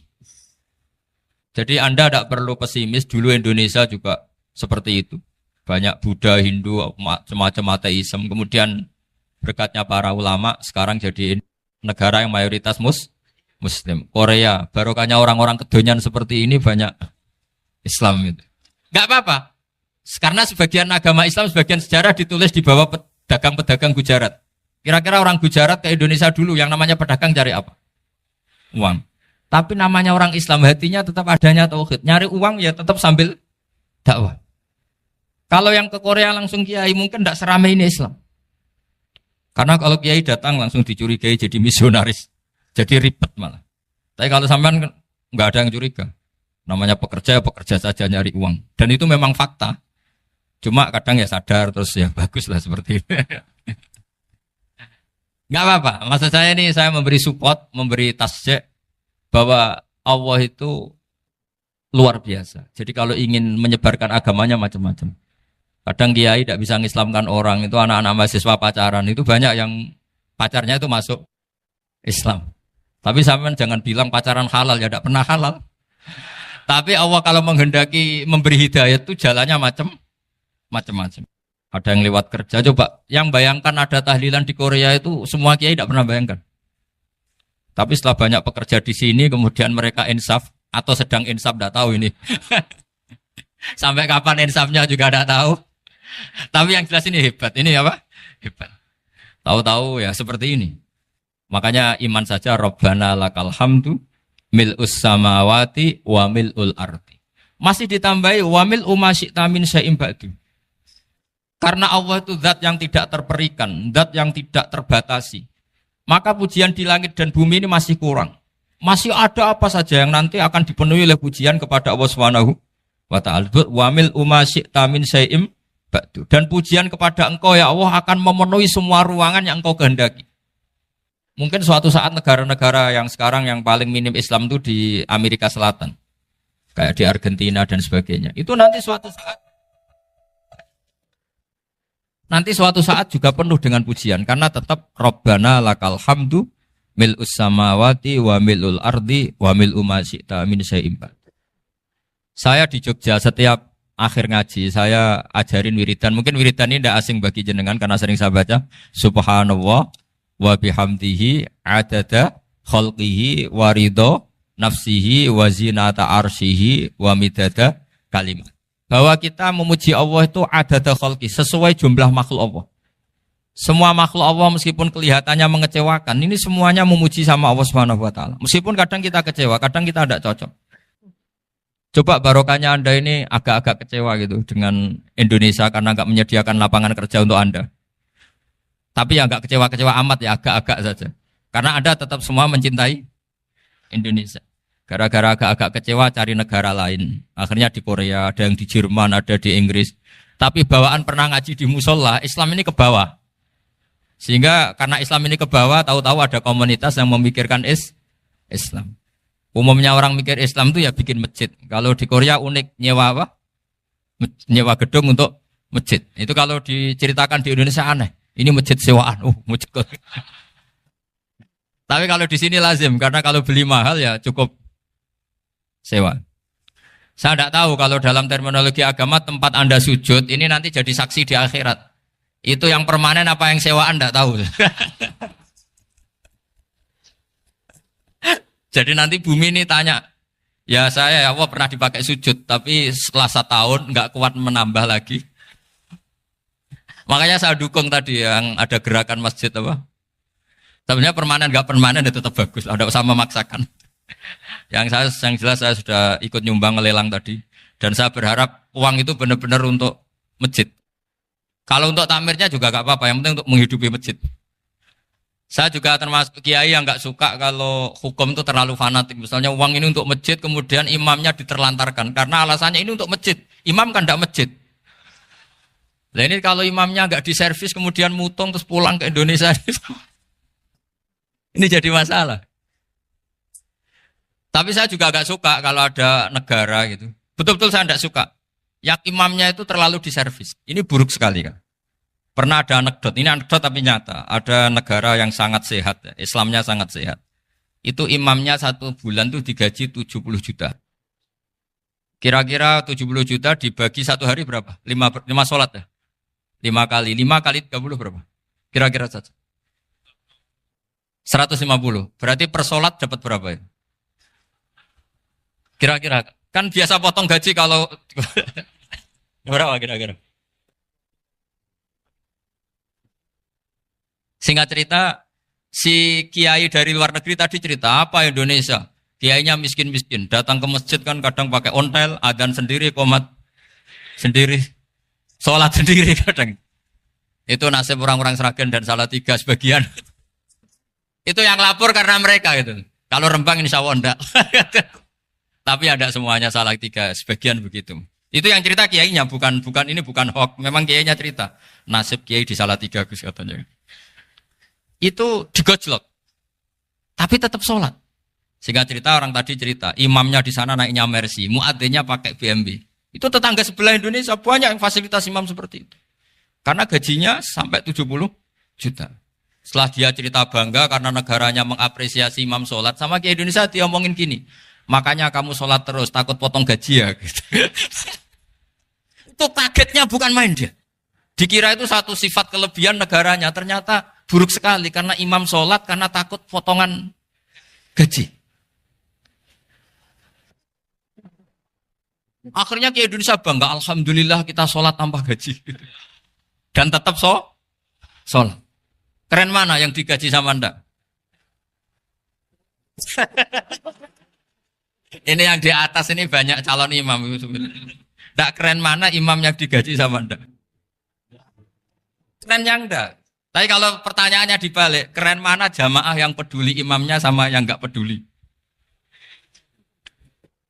Jadi Anda tidak perlu pesimis, dulu Indonesia juga seperti itu. Banyak Buddha, Hindu, semacam ateisme. Kemudian berkatnya para ulama, sekarang jadi negara yang mayoritas Muslim. Korea, barokahnya orang-orang kedonyan seperti ini banyak Islam itu. Gak apa-apa. Karena sebagian agama Islam, sebagian sejarah ditulis di bawah pedagang-pedagang Gujarat. Kira-kira orang Gujarat ke Indonesia dulu, yang namanya pedagang cari apa? Uang. Tapi namanya orang Islam, hatinya tetap adanya tauhid. Nyari uang ya tetap sambil dakwah. Kalau yang ke Korea langsung kiai mungkin tidak seramai ini Islam. Karena kalau kiai datang langsung dicurigai jadi misionaris. Jadi ribet malah. Tapi kalau sampean nggak ada yang curiga. Namanya pekerja saja nyari uang. Dan itu memang fakta. Cuma kadang ya sadar terus ya bagus lah seperti itu. Nggak apa-apa. Maksud saya ini saya memberi support, memberi tasjek bahwa Allah itu luar biasa. Jadi kalau ingin menyebarkan agamanya macam-macam. Kadang kiai tidak bisa mengislamkan orang, itu anak-anak mahasiswa pacaran, itu banyak yang pacarnya itu masuk Islam. Tapi sampean jangan bilang pacaran halal, ya tidak pernah halal. Tapi Allah kalau menghendaki memberi hidayah itu jalannya macam-macam. Ada yang lewat kerja, coba yang bayangkan ada tahlilan di Korea itu semua kiai tidak pernah bayangkan. Tapi setelah banyak pekerja di sini, kemudian mereka insaf atau sedang insaf, tidak tahu ini. Sampai kapan insafnya juga tidak tahu. Tapi yang jelas ini hebat. Ini apa? Hebat. Tahu-tahu ya seperti ini. Makanya iman saja Rabbana lakal hamdu mil'us samawati wa mil'ul ardi. Masih ditambahi wa mil'u ma syi'ta min syai'im ba'du. Karena Allah itu zat yang tidak terperikan, zat yang tidak terbatasi. Maka pujian di langit dan bumi ini masih kurang. Masih ada apa saja yang nanti akan dipenuhi oleh pujian kepada Allah Subhanahu wa ta'ala. Wa mil'u ma syi'ta min syai'im ba'du. Dan pujian kepada engkau ya Allah akan memenuhi semua ruangan yang engkau kehendaki. Mungkin suatu saat negara-negara yang sekarang yang paling minim Islam itu di Amerika Selatan. Kayak di Argentina dan sebagainya. Itu nanti suatu saat nanti suatu saat juga penuh dengan pujian karena tetap Rabbana lakal hamdu mil'us samawati wa mil'ul ardi wa mil'u ma syi'ta min syai'in ba'd. Saya di Jogja setiap akhir ngaji saya ajarin wiridan. Mungkin wiridan ini tidak asing bagi jenengan karena sering saya baca. Subhanallah wa bihamdihi adada khalqihi wa ridha nafsihi wa zinata arsyihi wa midada kalimat. Bahwa kita memuji Allah itu adada khalqi sesuai jumlah makhluk Allah. Semua makhluk Allah meskipun kelihatannya mengecewakan, ini semuanya memuji sama Allah Subhanahu wa taala. Meskipun kadang kita kecewa, kadang kita tidak cocok. Coba barokahnya Anda ini agak-agak kecewa gitu dengan Indonesia karena nggak menyediakan lapangan kerja untuk Anda. Tapi ya nggak kecewa-kecewa amat ya, agak-agak saja. Karena Anda tetap semua mencintai Indonesia. Gara-gara agak-agak kecewa cari negara lain. Akhirnya di Korea, ada yang di Jerman, ada di Inggris. Tapi bawaan pernah ngaji di musola, Islam ini ke bawah. Sehingga karena Islam ini ke bawah, tahu-tahu ada komunitas yang memikirkan Islam. Umumnya orang mikir Islam itu ya bikin masjid. Kalau di Korea unik, nyewa apa? Nyewa gedung untuk masjid. Itu kalau diceritakan di Indonesia aneh. Ini masjid sewaan. Masjid. Tapi kalau di sini lazim, karena kalau beli mahal ya cukup sewa. Saya tidak tahu kalau dalam terminologi agama tempat Anda sujud, ini nanti jadi saksi di akhirat. Itu yang permanen apa yang sewaan tidak tahu. Jadi nanti bumi ini tanya, ya saya ya Allah pernah dipakai sujud, tapi setelah 1 tahun nggak kuat menambah lagi. Makanya saya dukung tadi yang ada gerakan masjid apa. Sebenarnya permanen nggak permanen itu tetap bagus, tidak usah memaksakan. Yang jelas saya sudah ikut nyumbang ngelelang tadi, dan saya berharap uang itu benar-benar untuk masjid. Kalau untuk takmirnya juga nggak apa-apa, yang penting untuk menghidupi masjid. Saya juga termasuk kiai yang nggak suka kalau hukum itu terlalu fanatik. Misalnya uang ini untuk masjid, kemudian imamnya diterlantarkan. Karena alasannya ini untuk masjid. Imam kan tidak masjid. Nah ini kalau imamnya nggak diservis, kemudian mutung terus pulang ke Indonesia. Ini jadi masalah. Tapi saya juga nggak suka kalau ada negara gitu. Betul-betul saya tidak suka. Yang imamnya itu terlalu diservis. Ini buruk sekali kan. Pernah ada anekdot, ini anekdot tapi nyata. Ada negara yang sangat sehat, Islamnya sangat sehat. Itu imamnya 1 bulan tuh digaji 70 juta. Kira-kira 70 juta dibagi 1 hari berapa? 5 sholat ya? 5 kali 30 berapa? Kira-kira saja. 150. Berarti per sholat dapat berapa ya? Kira-kira. Kan biasa potong gaji kalau... Berapa kira-kira? Singkat cerita, si kiai dari luar negeri tadi cerita, apa Indonesia? Kiainya miskin-miskin, datang ke masjid kan kadang pakai ontel, adzan sendiri, qomat sendiri, sholat sendiri kadang. Itu nasib orang-orang Sragen dan Salatiga sebagian. Itu yang lapor karena mereka gitu. Kalau Rembang insya Allah enggak. Tapi ada semuanya Salatiga, sebagian begitu. Itu yang cerita kiainya, bukan ini bukan hoax, memang kiainya cerita. Nasib kiai di Salatiga Gus katanya. Itu digojlok, tapi tetap sholat. Sehingga cerita orang tadi cerita, imamnya di sana naiknya Mercy, muadzinnya pakai BMW. Itu tetangga sebelah Indonesia banyak yang fasilitas imam seperti itu. Karena gajinya sampai 70 juta. Setelah dia cerita bangga karena negaranya mengapresiasi imam sholat, sama kayak Indonesia dia omongin gini, makanya kamu sholat terus, takut potong gaji ya. Gitu. Itu kagetnya bukan main dia. Dikira itu satu sifat kelebihan negaranya, ternyata buruk sekali karena imam sholat karena takut potongan gaji. Akhirnya ke Indonesia bangga, alhamdulillah kita sholat tanpa gaji. Dan tetap sholat. Keren mana yang digaji sama Anda? Ini yang di atas ini banyak calon imam. Tidak keren mana imam yang digaji sama Anda? Keren yang enggak. Tapi kalau pertanyaannya dibalik, keren mana jamaah yang peduli imamnya sama yang enggak peduli?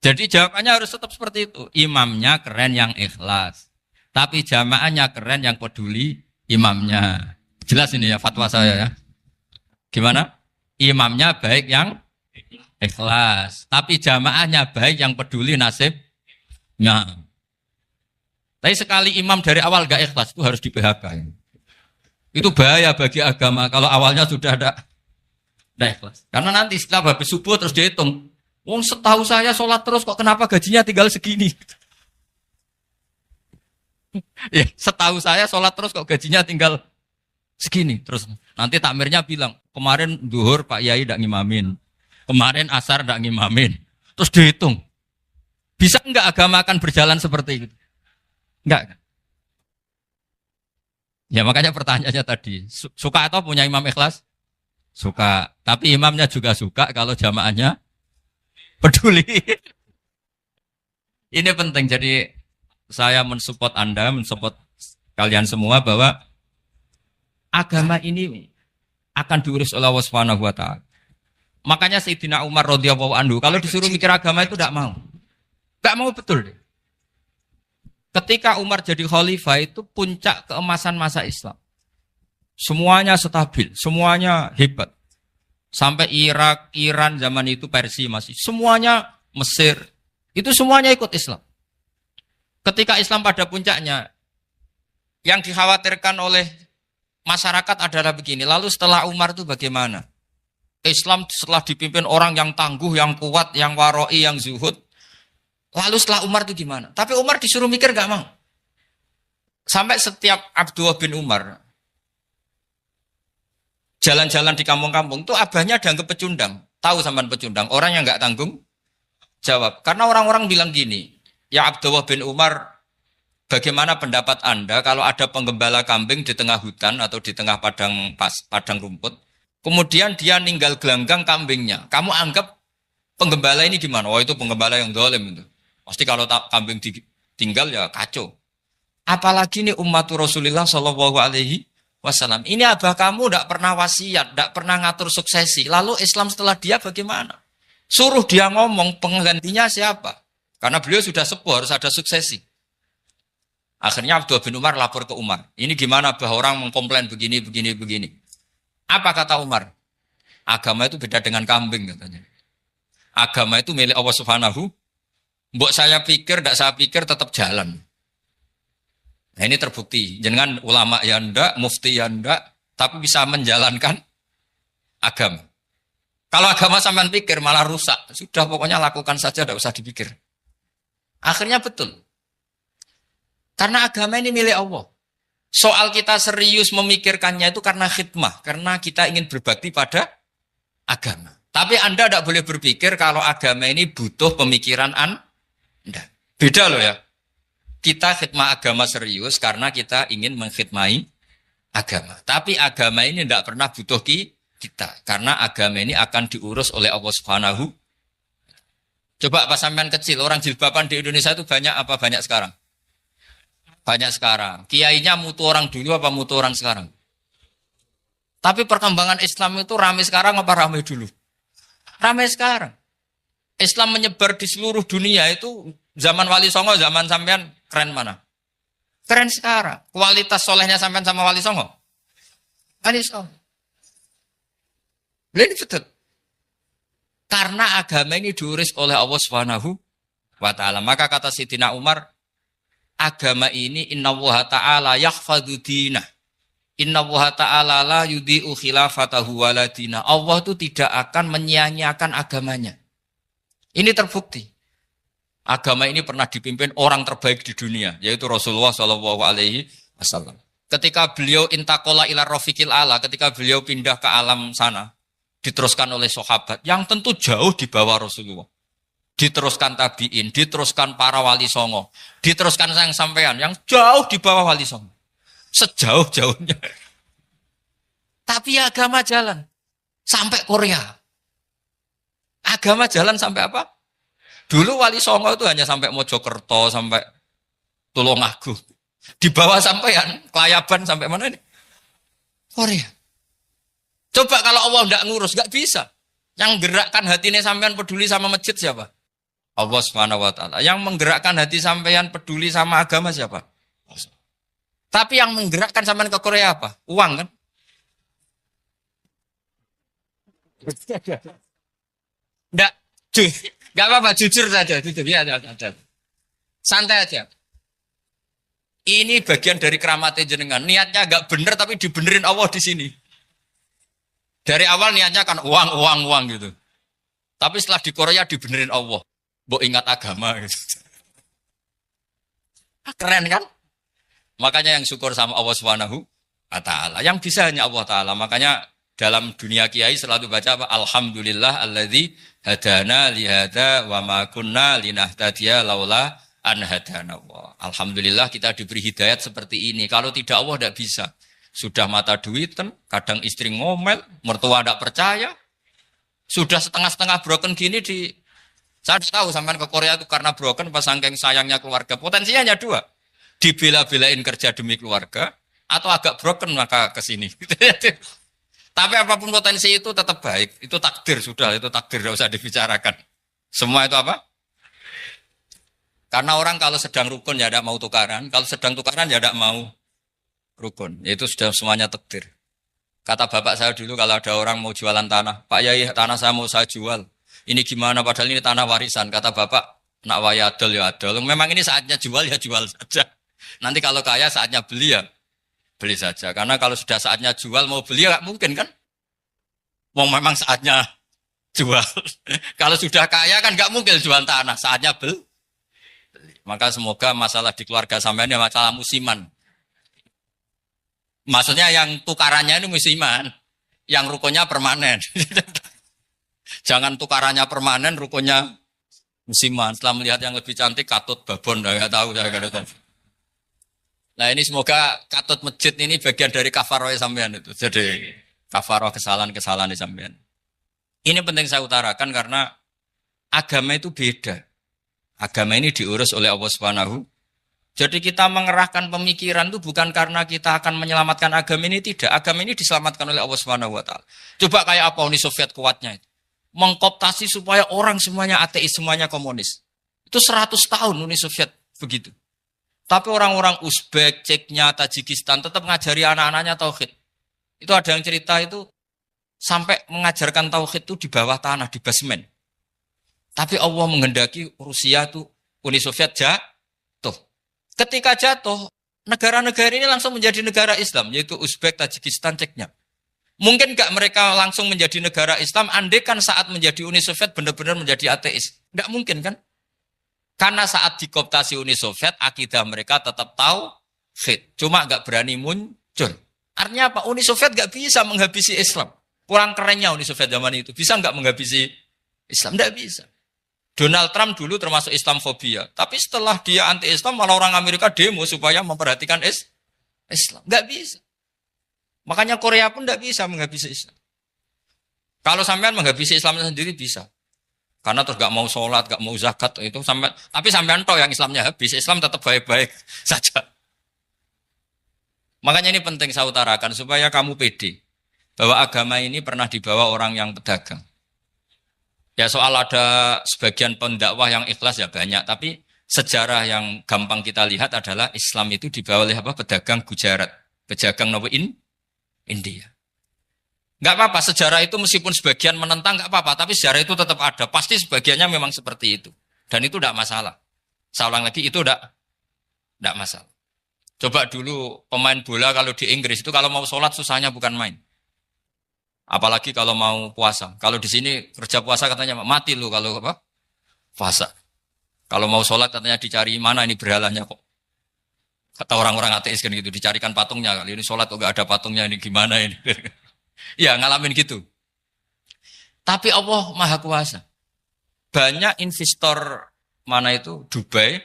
Jadi jawabannya harus tetap seperti itu. Imamnya keren yang ikhlas. Tapi jamaahnya keren yang peduli imamnya. Jelas ini ya fatwa saya ya. Gimana? Imamnya baik yang ikhlas. Tapi jamaahnya baik yang peduli nasibnya. Tapi sekali imam dari awal enggak ikhlas itu harus di PHK. Itu bahaya bagi agama kalau awalnya sudah ada ikhlas. Karena nanti setelah habis subuh terus dihitung. Wong setahu saya sholat terus kok kenapa gajinya tinggal segini? Ya, setahu saya sholat terus kok gajinya tinggal segini. Terus nanti takmirnya bilang, kemarin duhur Pak Yai tidak ngimamin. Kemarin asar tidak ngimamin. Terus dihitung. Bisa enggak agama akan berjalan seperti itu? Enggak kan? Ya makanya pertanyaannya tadi, suka atau punya imam ikhlas? Suka. Tapi imamnya juga suka kalau jamaahnya peduli. Ini penting. Jadi saya mensupport Anda, mensupport kalian semua bahwa agama ini akan diurus oleh Allah Subhanahu wa taala. Makanya Sayyidina Umar radhiyallahu anhu kalau disuruh mikir agama itu tidak mau. Enggak mau betul. Ketika Umar jadi khalifah itu puncak keemasan masa Islam. Semuanya stabil, semuanya hebat. Sampai Irak, Iran zaman itu Persia masih. Semuanya Mesir. Itu semuanya ikut Islam. Ketika Islam pada puncaknya, yang dikhawatirkan oleh masyarakat adalah begini. Lalu setelah Umar itu bagaimana? Islam setelah dipimpin orang yang tangguh, yang kuat, yang waroi, yang zuhud. Lalu setelah Umar itu gimana? Tapi Umar disuruh mikir gak mau. Sampai setiap Abdullah bin Umar jalan-jalan di kampung-kampung itu abahnya dianggap pecundang. Tahu sampean pecundang? Orang yang gak tanggung jawab. Karena orang-orang bilang gini, ya Abdullah bin Umar, bagaimana pendapat Anda kalau ada penggembala kambing di tengah hutan atau di tengah padang rumput, kemudian dia ninggal gelanggang kambingnya. Kamu anggap penggembala ini gimana? Oh itu penggembala yang zalim itu. Pasti kalau kambing ditinggal ya kacau. Apalagi ini ummatu Rasulullah Shallallahu Alaihi Wasallam. Ini abah kamu tidak pernah wasiat, tidak pernah ngatur suksesi. Lalu Islam setelah dia bagaimana? Suruh dia ngomong penggantinya siapa? Karena beliau sudah sepuh harus ada suksesi. Akhirnya Abdullah bin Umar lapor ke Umar. Ini gimana bah orang mengkomplain begini. Apa kata Umar? Agama itu beda dengan kambing katanya. Agama itu milik Allah Subhanahu. Mbok saya pikir, tidak saya pikir tetap jalan. Nah ini terbukti. Jangan ulama ya ndak, mufti ya ndak, tapi bisa menjalankan agama. Kalau agama sampean pikir malah rusak. Sudah pokoknya lakukan saja, tidak usah dipikir. Akhirnya betul. Karena agama ini milik Allah. Soal kita serius memikirkannya itu karena khidmah. Karena kita ingin berbakti pada agama. Tapi Anda tidak boleh berpikir kalau agama ini butuh pemikiran Anda. Beda loh ya. Kita khidmah agama serius karena kita ingin mengkhidmai agama. Tapi agama ini tidak pernah butuh kita. Karena agama ini akan diurus oleh Allah Subhanahu. Coba pas sampean kecil, orang jilbaban di Indonesia itu banyak apa banyak sekarang? Banyak sekarang. Kiainya mutu orang dulu apa mutu orang sekarang? Tapi perkembangan Islam itu ramai sekarang apa ramai dulu? Ramai sekarang. Islam menyebar di seluruh dunia itu zaman Wali Songo, zaman sampean keren mana? Keren sekarang. Kualitas solehnya sampean sama Wali Songo? Wali Songo. Ini betul. Karena agama ini diurus oleh Allah Subhanahu wa taala. Maka kata Sayyidina Umar, agama ini innallaha ta'ala yahfadzu dinah. Innallaha ta'ala la yudhi'u khilafatahu waladina. Allah itu tidak akan menyia-nyiakan agamanya. Ini terbukti. Agama ini pernah dipimpin orang terbaik di dunia, yaitu Rasulullah Shallallahu Alaihi Wasallam. Ketika beliau intakola ila rofiqil ala, ketika beliau pindah ke alam sana, diteruskan oleh sahabat yang tentu jauh di bawah Rasulullah. Diteruskan tabiin, diteruskan para wali songo, diteruskan sayang sampean yang jauh di bawah wali songo. Sejauh-jauhnya. Tapi agama jalan sampai Korea. Agama jalan sampai apa? Dulu wali songo itu hanya sampai Mojokerto, sampai Tulungagung. Di bawah sampean, Kelayaban sampai mana ini? Korea. Coba kalau Allah tidak ngurus, nggak bisa. Yang gerakkan hatinya sampean peduli sama masjid siapa? Allah Subhanahu wa taala. Yang menggerakkan hati sampean peduli sama agama siapa? Tapi yang menggerakkan sampean ke Korea apa? Uang kan? Enggak, enggak apa-apa, jujur saja, jujur ya, santai aja. Ini bagian dari keramatnya jenengan. Niatnya agak bener tapi dibenerin Allah di sini. Dari awal niatnya kan uang gitu. Tapi setelah di Korea dibenerin Allah. Mbok ingat agama gitu. Keren kan? Makanya yang syukur sama Allah Subhanahu wa taala. Yang bisa hanya Allah taala. Makanya dalam dunia kiai selalu baca apa? Alhamdulillah alladzi hadana li hadza wa ma kunna linahtadiya laula an hadana Allah. Alhamdulillah kita diberi hidayat seperti ini. Kalau tidak Allah tidak bisa. Sudah mata duitan, kadang istri ngomel, mertua tidak percaya. Sudah setengah-setengah broken gini di saya tahu sampean ke Korea itu karena broken pas saking sayangnya keluarga. Potensinya hanya dua. Dibela-belain kerja demi keluarga atau agak broken maka ke sini. Tapi apapun potensi itu tetap baik. Itu takdir sudah, itu takdir tidak usah dibicarakan. Semua itu apa? Karena orang kalau sedang rukun ya tidak mau tukaran, kalau sedang tukaran ya tidak mau rukun. Itu sudah semuanya takdir. Kata bapak saya dulu kalau ada orang mau jualan tanah, Pak Yai tanah saya mau saya jual. Ini gimana padahal ini tanah warisan. Kata bapak, nak waya adol ya adol. Memang ini saatnya jual ya jual saja. Nanti kalau kaya saatnya beli ya beli saja. Karena kalau sudah saatnya jual mau beli ya gak mungkin kan. Mau memang saatnya jual. Kalau sudah kaya kan gak mungkin jual tanah. Saatnya beli. Maka semoga masalah di keluarga sampean ya masalah musiman. Maksudnya yang tukarannya ini musiman. Yang rukunnya permanen. Jangan tukarannya permanen, rukunnya musiman. Setelah melihat yang lebih cantik, katut babon. Nggak tahu, saya nggak tahu. Nah ini semoga katut masjid ini bagian dari kafaroh sampean itu. Jadi kafaroh kesalahan-kesalahan di sampean. Ini penting saya utarakan karena agama itu beda. Agama ini diurus oleh Allah Subhanahu. Jadi kita mengerahkan pemikiran itu bukan karena kita akan menyelamatkan agama ini, tidak. Agama ini diselamatkan oleh Allah Subhanahu wa taala. Coba kayak apa Uni Soviet kuatnya itu. Mengkooptasi supaya orang semuanya ateis, semuanya komunis. Itu 100 tahun Uni Soviet begitu. Tapi orang-orang Uzbek, Ceknya, Tajikistan tetap mengajari anak-anaknya tauhid. Itu ada yang cerita itu sampai mengajarkan tauhid itu di bawah tanah, di basement. Tapi Allah menghendaki Rusia itu Uni Soviet jatuh. Ketika jatuh, negara-negara ini langsung menjadi negara Islam, yaitu Uzbek, Tajikistan, Ceknya. Mungkin nggak mereka langsung menjadi negara Islam, andaikan saat menjadi Uni Soviet benar-benar menjadi ateis. Nggak mungkin kan? Karena saat dikooptasi Uni Soviet, akidah mereka tetap tauhid. Cuma nggak berani muncul. Artinya apa? Uni Soviet nggak bisa menghabisi Islam. Kurang kerennya Uni Soviet zaman itu. Bisa nggak menghabisi Islam? Nggak bisa. Donald Trump dulu termasuk Islamfobia. Tapi setelah dia anti-Islam, malah orang Amerika demo supaya memperhatikan Islam. Nggak bisa. Makanya Korea pun tidak bisa menghabisi Islam. Kalau sampean menghabisi Islam sendiri bisa. Karena terus gak mau sholat, gak mau zakat itu sampai. Tapi sampean toh yang Islamnya habis, Islam tetap baik-baik saja. Makanya ini penting saya utarakan supaya kamu pede bahwa agama ini pernah dibawa orang yang pedagang. Ya soal ada sebagian pendakwah yang ikhlas ya banyak, tapi sejarah yang gampang kita lihat adalah Islam itu dibawa oleh apa? Pedagang Gujarat, pedagang India. Enggak apa-apa, sejarah itu meskipun sebagian menentang enggak apa-apa, tapi sejarah itu tetap ada. Pasti sebagiannya memang seperti itu. Dan itu enggak masalah. Saya ulang lagi, itu enggak masalah. Coba dulu pemain bola kalau di Inggris itu kalau mau sholat susahnya bukan main. Apalagi kalau mau puasa. Kalau di sini kerja puasa katanya mati lu kalau apa? Puasa. Kalau mau sholat katanya dicari mana ini berhalanya kok. Kata orang-orang ateis kan gitu, dicarikan patungnya. Kali ini sholat kok gak ada patungnya, ini gimana ini. Ya ngalamin gitu. Tapi Allah Maha Kuasa. Banyak investor mana itu, Dubai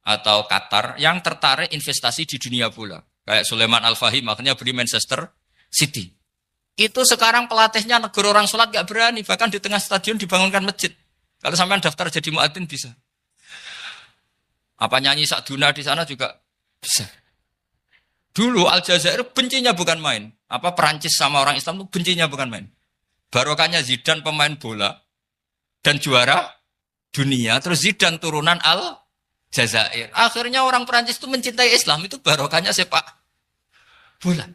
atau Qatar, yang tertarik investasi di dunia bola. Kayak Sulaiman Al-Fahim, makanya beli Manchester City. Itu sekarang pelatihnya negara orang sholat gak berani, bahkan di tengah stadion dibangunkan masjid. Kalau sampai daftar jadi muadzin bisa. Apa nyanyi Sakduna di sana juga bisa. Dulu Aljazair bencinya bukan main. Apa Perancis sama orang Islam itu bencinya bukan main. Barokahnya Zidane pemain bola dan juara dunia. Terus Zidane turunan Aljazair. Akhirnya orang Perancis itu mencintai Islam. Itu barokahnya sepak bola.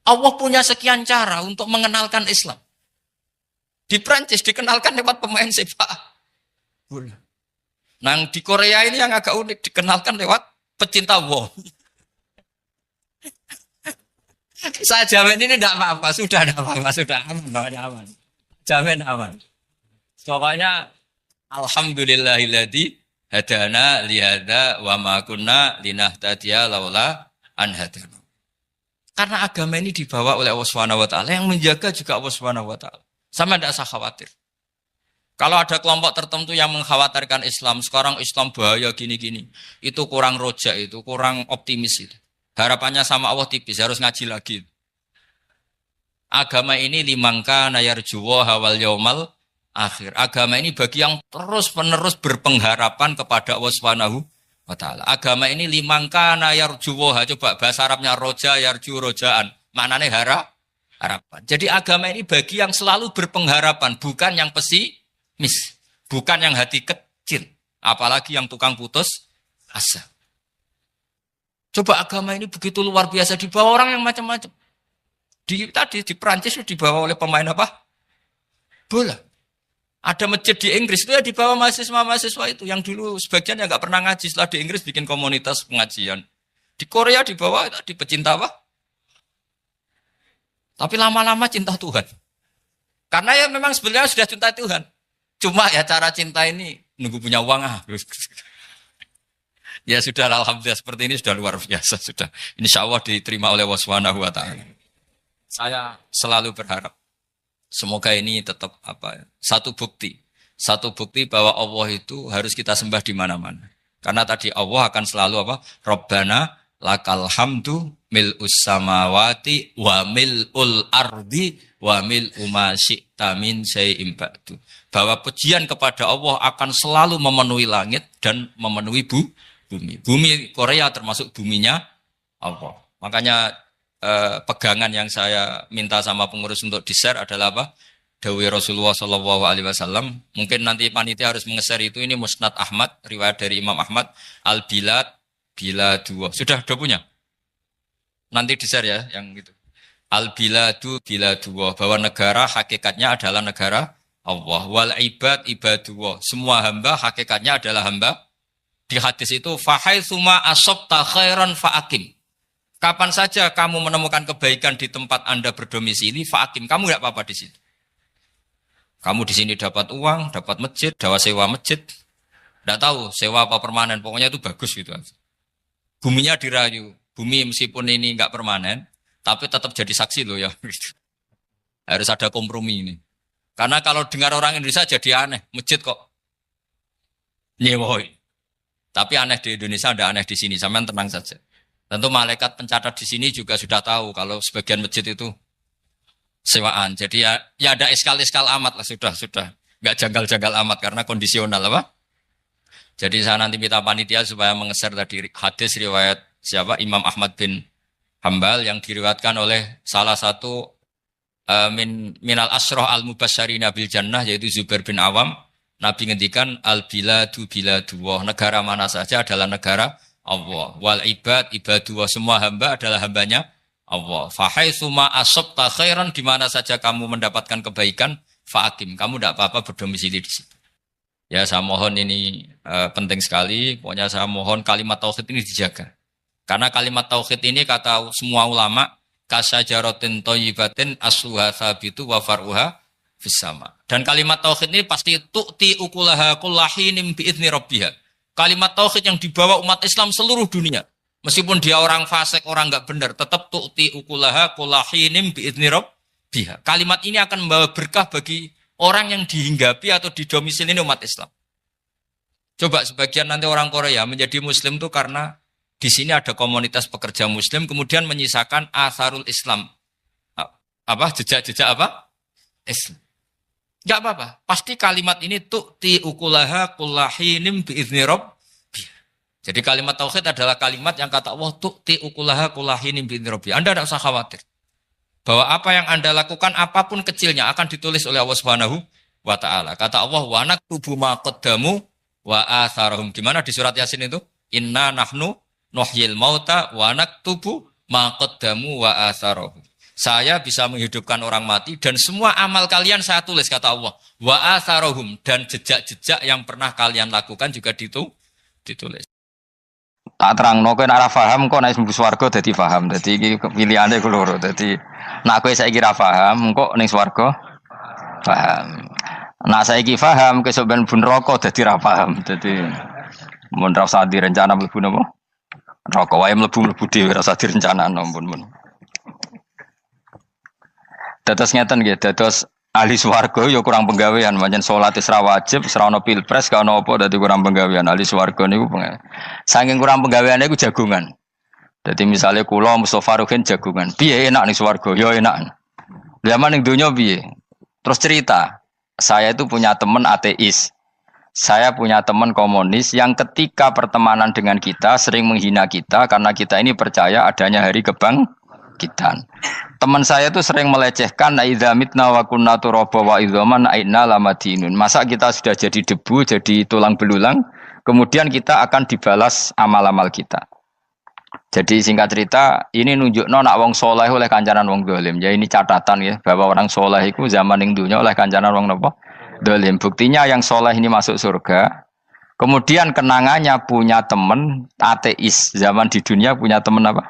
Allah punya sekian cara untuk mengenalkan Islam. Di Perancis dikenalkan lewat pemain sepak bola. Nah di Korea ini yang agak unik dikenalkan lewat pecinta wong. Saya jamin ini tidak apa-apa, sudah tidak apa-apa, sudah aman, pokoknya aman. Jamin aman. Pokoknya alhamdulillahilladzi hadana lihada wa ma kunna linahtadiya laula an hadana. Karena agama ini dibawa oleh Allah Subhanahu wa taala, yang menjaga juga Allah Subhanahu wa taala. Sama tidak usah khawatir. Kalau ada kelompok tertentu yang mengkhawatirkan Islam, sekarang Islam bahaya gini-gini, itu kurang rojak, itu kurang optimis itu. Harapannya sama Allah tipis, harus ngaji lagi. Agama ini limangka nayarjuwa hawal yaumal akhir. Agama ini bagi yang terus-menerus berpengharapan kepada Allah Subhanahu wa taala. Agama ini limangka nayarjuwa, coba bahasa Arabnya roja yarju rojaan. Maknanya harapan. Jadi agama ini bagi yang selalu berpengharapan, bukan yang pesimis, bukan yang hati kecil, apalagi yang tukang putus asa. Coba agama ini begitu luar biasa dibawa orang yang macam-macam. Tadi di Perancis dibawa oleh pemain apa? Bola. Ada masjid di Inggris itu ya dibawa mahasiswa-mahasiswa itu yang dulu sebagian yang nggak pernah ngaji, setelah di Inggris bikin komunitas pengajian. Di Korea dibawa di pecinta apa? Tapi lama-lama cinta Tuhan. Karena ya memang sebenarnya sudah cinta Tuhan. Cuma ya cara cinta ini nunggu punya uang Ya sudah, alhamdulillah seperti ini sudah luar biasa sudah. Insya Allah diterima oleh Allah Subhanahu wa taala. Saya selalu berharap semoga ini tetap satu bukti bahwa Allah itu harus kita sembah di mana-mana. Karena tadi Allah akan selalu Rabbana lakal hamdu mil'us samawati wa mil'ul ardi wa mil'u ma syi'ta min syai'in ba'du. Bahwa pujian kepada Allah akan selalu memenuhi langit dan memenuhi bumi. Bumi Korea termasuk buminya Allah. Makanya pegangan yang saya minta sama pengurus untuk di-share adalah Dawai Rasulullah Shallallahu Alaihi Wasallam. Mungkin nanti panitia harus menge-share itu. Ini Musnad Ahmad, riwayat dari Imam Ahmad. Al-Bilad bila dua. Sudah punya? Nanti di-share ya yang gitu. Al-Biladu bila dua. Bahwa negara hakikatnya adalah negara Allah. Wal ibad ibadullah. Semua hamba hakikatnya adalah hamba. Di hadis itu fahaitsuma asabta khairan fa'akim. Kapan saja kamu menemukan kebaikan di tempat Anda berdomisili, fa'akim. Kamu enggak apa-apa di situ. Kamu di sini dapat uang, dapat masjid, sewa masjid. Enggak tahu sewa apa permanen, pokoknya itu bagus gitu aja. Buminya dirayu. Bumi meskipun ini enggak permanen, tapi tetap jadi saksi loh ya. Harus ada kompromi ini. Karena kalau dengar orang Indonesia jadi aneh, masjid kok nyewoi. Tapi aneh di Indonesia, ada aneh di sini. Sampean tenang saja. Tentu malaikat pencatat di sini juga sudah tahu kalau sebagian masjid itu sewaan. Jadi ya ada eskal-eskal amat lah, sudah. Enggak janggal-janggal amat karena kondisional Jadi saya nanti minta panitia supaya mengeser tadi hadis riwayat siapa? Imam Ahmad bin Hambal yang diriwayatkan oleh salah satu minal asroh al-mubasyarina bil jannah yaitu Zubair bin Awam. Nabi ngendikan al-biladu biladullah, negara mana saja adalah negara Allah. Wal ibad ibadullah, semua hamba adalah hambanya Allah. Fahaitsuma asabta khairan, di mana saja kamu mendapatkan kebaikan, fa'akim, kamu tidak apa-apa berdomisili di situ. Ya saya mohon ini penting sekali, pokoknya saya mohon kalimat tauhid ini dijaga. Karena kalimat tauhid ini kata semua ulama, kasajaratin thayyibatin asluha tsabitu wa far'uha fis-sama. Dan kalimat tauhid ini pasti tu'ti ukulaha kullahinim bi'izni rabbiha. Kalimat tauhid yang dibawa umat Islam seluruh dunia. Meskipun dia orang fasik, orang enggak benar, tetap tu'ti ukulaha kullahinim bi'izni rabbiha. Kalimat ini akan membawa berkah bagi orang yang dihinggapi atau didomisili umat Islam. Coba sebagian nanti orang Korea menjadi muslim itu karena di sini ada komunitas pekerja muslim kemudian menyisakan atharul Islam. Jejak-jejak Islam. Enggak apa-apa. Pasti kalimat ini tu'ti ukulaha kullahinim bi'izni rabbiha. Jadi kalimat tauhid adalah kalimat yang kata Allah tu'ti ukulaha kullahinim bi'izni rabbiha. Anda tidak usah khawatir. Bahwa apa yang Anda lakukan apapun kecilnya akan ditulis oleh Allah Subhanahu wa taala. Kata Allah wa naktubu ma qaddamu wa atharahum. Gimana di surat Yasin itu? Inna nahnu nuhyil mauta wa naktubu ma qaddamu wa atharahum. Saya bisa menghidupkan orang mati dan semua amal kalian saya tulis, kata Allah. Wa atharahum, dan jejak-jejak yang pernah kalian lakukan juga ditulis. Tak terangno kowe nek ora paham kok nek mlebu swarga dadi paham. Dadi iki pilihane ku loro. Dadi nek kowe saiki ra paham kok ning swarga paham. Nek saiki paham kesuk ben mlebu neraka dadi ra paham. Dadi mun ra usah direncana mlebu napa? Neraka wae mlebu dhewe ra usah direncanakno mun. Dados ngeten nggih, dados ahli swarga ya kurang penggawean, pancen salat wis ra wajib, wis ra ono pilpres, gak ono apa dadi kurang penggawean. Ahli swarga niku saking kurang penggaweane iku jagungan. Dadi misale kula Mustofa Ruhin jagungan. Piye enak ning swarga? Ya enak. Zaman ning donya piye? Terus cerita, saya itu punya teman ateis. Saya punya teman komunis yang ketika pertemanan dengan kita sering menghina kita karena kita ini percaya adanya hari kebangkitan. Teman saya itu sering melecehkan idza mitna wa kunna turaba wa idzaman aina lamadinun. Masa kita sudah jadi debu, jadi tulang belulang, kemudian kita akan dibalas amal-amal kita. Jadi singkat cerita, ini nunjukno nak wong soleh oleh kancanan wong dolim. Ya ini catatan ya bahwa orang soleh itu zaman ning dunya oleh kancanan wong napa? Dolim. Buktinya yang soleh ini masuk surga. Kemudian kenangannya punya teman ateis. Zaman di dunia punya teman apa?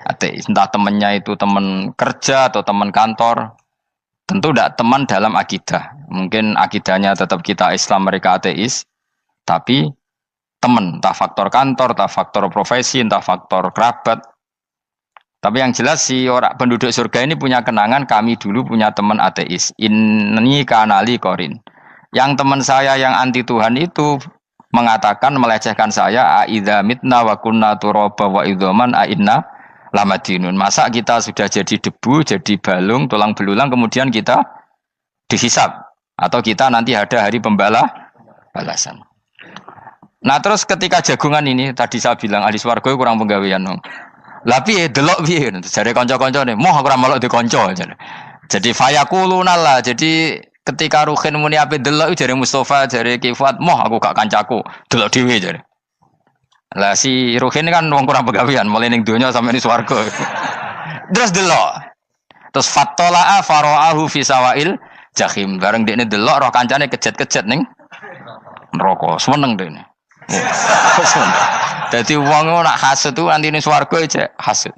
Ateis. Entah temannya itu teman kerja atau teman kantor. Tentu tidak teman dalam akidah. Mungkin akidahnya tetap kita Islam, mereka ateis. Tapi teman, entah faktor kantor, entah faktor profesi, entah faktor kerabat. Tapi yang jelas si orang penduduk surga ini punya kenangan, kami dulu punya teman ateis. Ini kanali korin. Yang teman saya yang anti Tuhan itu mengatakan, melecehkan saya, aidza mitna wa kunna turaba wa idzaman aina lamadinun. Masa kita sudah jadi debu, jadi balung, tulang belulang, kemudian kita dihisab. Atau kita nanti ada hari balasan. Nah terus ketika jagungan ini, tadi saya bilang ahli swarga kurang penggawean. Lah piye delok piye? Jare kanca-kancane, moh aku ora melok di kanca. Jadi fayaquluna lah. Jadi ketika Ruhin muni ape delok jare Mustofa, jare Kifat, moh aku gak kancaku, delok dhewe jare. Lah si Ruhin kan wong kurang penggawean, mulai ning donya sampe ning swarga. Terus delok. Terus fattala'a fara'ahu fi sawail jahim. Bareng dekne delok roh kancane kejet-kejet ning neraka. Seneng dekne. Jadi wong nak hasud tu nanti ning swarga aja hasud.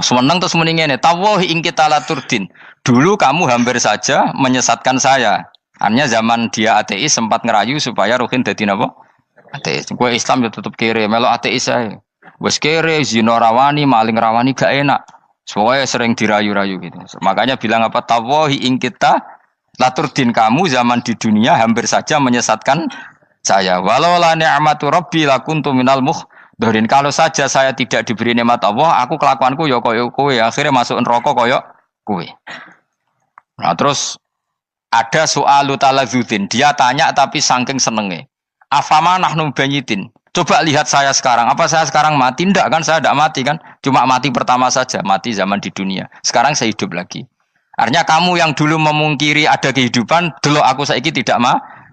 Seneng terus muni ngene, tawahi ing kita laturdin. Dulu kamu hampir saja menyesatkan saya. Artinya zaman dia ateis sempat ngerayu supaya Ruhin dadi napa? Ateis. Kowe Islam ya tetep kere, melok ateis ae. Wis kere, zina rawani, maling rawani gak enak. Soalnya sering dirayu-rayu gitu. Makanya bilang apa? Tawahi ing kita laturdin, kamu zaman di dunia hampir saja menyesatkan saya. Walau la ni'matu rabbi lakuntu minal muhdharin. Kalau saja saya tidak diberi nikmat Allah, aku kelakuanku ya koyo kowe, akhirnya masuk neraka koyo kowe. Nah, terus ada soalu taladzudin. Dia tanya tapi saking senenge. Afama nahnu banyitin. Coba lihat saya sekarang. Apa saya sekarang mati? Tidak kan, saya tidak mati kan. Cuma mati pertama saja, mati zaman di dunia. Sekarang saya hidup lagi. Artinya kamu yang dulu memungkiri ada kehidupan, dulu aku saiki tidak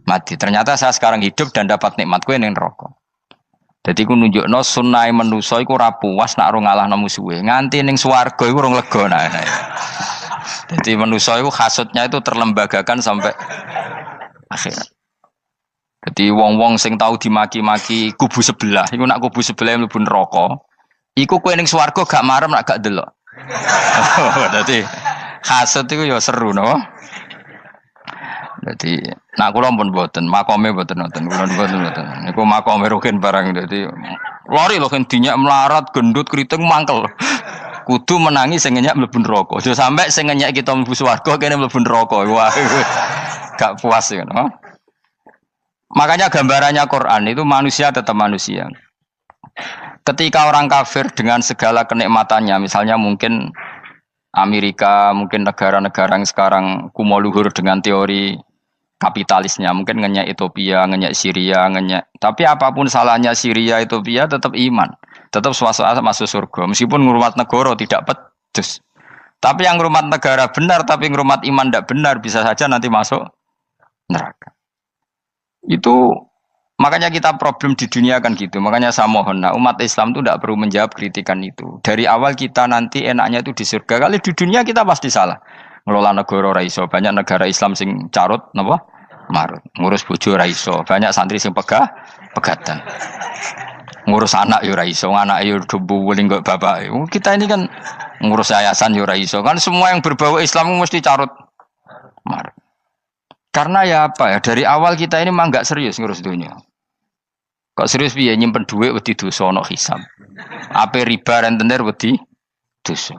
mati. Ternyata saya sekarang hidup dan dapat nikmat kowe ning neraka. Dadi ku nunjukno sunnahe manusa iku ora puas nek ora ngalahno musuhe. Nganti ning swarga iku ora lega nek. Dadi manusa iku hasudnya itu terlembagakan sampai akhirat. Jadi wong-wong sing tahu dimaki-maki kubu sebelah, iku nak kubu sebelah mlebu neraka, iku kowe ning swarga gak marem nak gak delok. Dadi hasud iku ya seru no. Dadi nak kula pun mboten, makome mboten nonton, kula mboten. Niku makome Ruhin barang dadi lari lho kan dinyak melarat, gendut, kriting mangkel. Kudu menangi sing ngenyak mlebu neraka. Aja sampe sing ngenyak kita mlebu swarga kene mlebu neraka. Wah. Gak puas ya, no? Makanya gambarannya Quran itu manusia tetap manusia. Ketika orang kafir dengan segala kenikmatannya, misalnya mungkin Amerika, mungkin negara-negara yang sekarang kumo luhur dengan teori kapitalisnya, mungkin ngenyak Ethiopia, ngenyak Syria, ngenyak. Tapi apapun salahnya Syria, Ethiopia tetap iman, tetap suasana masuk surga. Meskipun ngurmat negara tidak pedes. Tapi yang ngurmat negara benar, tapi ngurmat iman tidak benar, bisa saja nanti masuk neraka. Itu makanya kita problem di dunia kan gitu. Makanya saya mohon, nah, umat Islam itu tidak perlu menjawab kritikan itu. Dari awal kita nanti enaknya itu di surga. Kali di dunia kita pasti salah. Ngelola negara raiso. Banyak negara Islam sing carut, napa? Marut. Ngurus bojo raiso. Banyak santri sing pegatan. ngurus anak yo ora iso, anak yo dumbuling kok bapak. Kita ini kan ngurus yayasan yo ora iso. Kan semua yang berbau Islam mesti carut marut. Karena ya apa ya, dari awal kita ini mah enggak serius ngurus dunia. Kok serius piye nyimpen dhuwit wedi dosa ana hisab. Ape riba rentenir wedi dosa.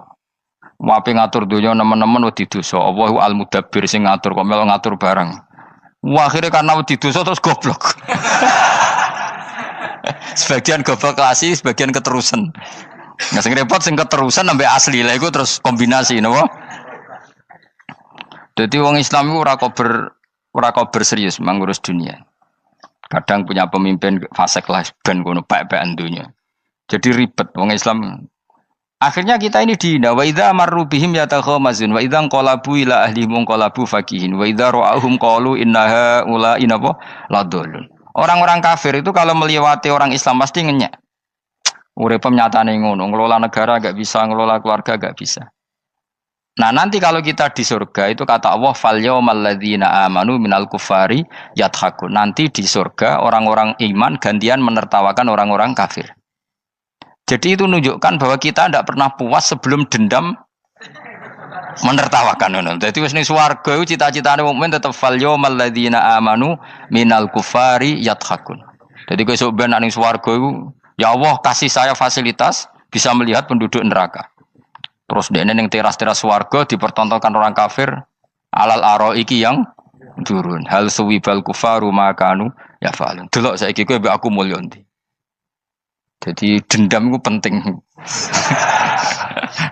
Wape ngatur dunia nemen-nemen wedi dosa. Allahu al-mudabbir sing ngatur kok melo ngatur barang. Wah, akhirnya karena wedi dosa terus goblok. Sebagian goblok klasik, sebagian keterusan. Nah, sing repot sing keterusan sampai asli lah iku terus kombinasi napa? Dadi wong Islam iku ora kober serius mengurus dunia. Kadang punya pemimpin fasik lah ben kono pek-pekan dunia. Jadi ribet wong Islam. Akhirnya kita ini dihina wa idza marru bihim yatakhamazun wa idza qalabu ila ahlihim qalabu fakihin wa idza ra'ahum qalu innaha ula inapa ladallun. Orang-orang kafir itu kalau melewati orang Islam pasti ngenyek. Urip nyatane ngono, ngelola negara enggak bisa, ngelola keluarga enggak bisa. Nah, nanti kalau kita di surga itu kata Allah fal yaumal ladzina amanu minal kufari yadhakun. Nanti di surga orang-orang iman gantian menertawakan orang-orang kafir. Jadi itu menunjukkan bahwa kita tidak pernah puas sebelum dendam menertawakan. Jadi wis ning swarga iku cita-citane mukmin tetep fal yaumal ladzina amanu minal kufari yadhakun. Jadi kowe sok ben ning swarga iku ya Allah kasih saya fasilitas bisa melihat penduduk neraka. Terus dene ning teras-teras swarga dipertontonkan orang kafir alal araiki yang durun. Hal suwibal kufaru makanu ya falun. Delok saiki kowe mbek aku mulya ndi. Jadi dendam itu penting.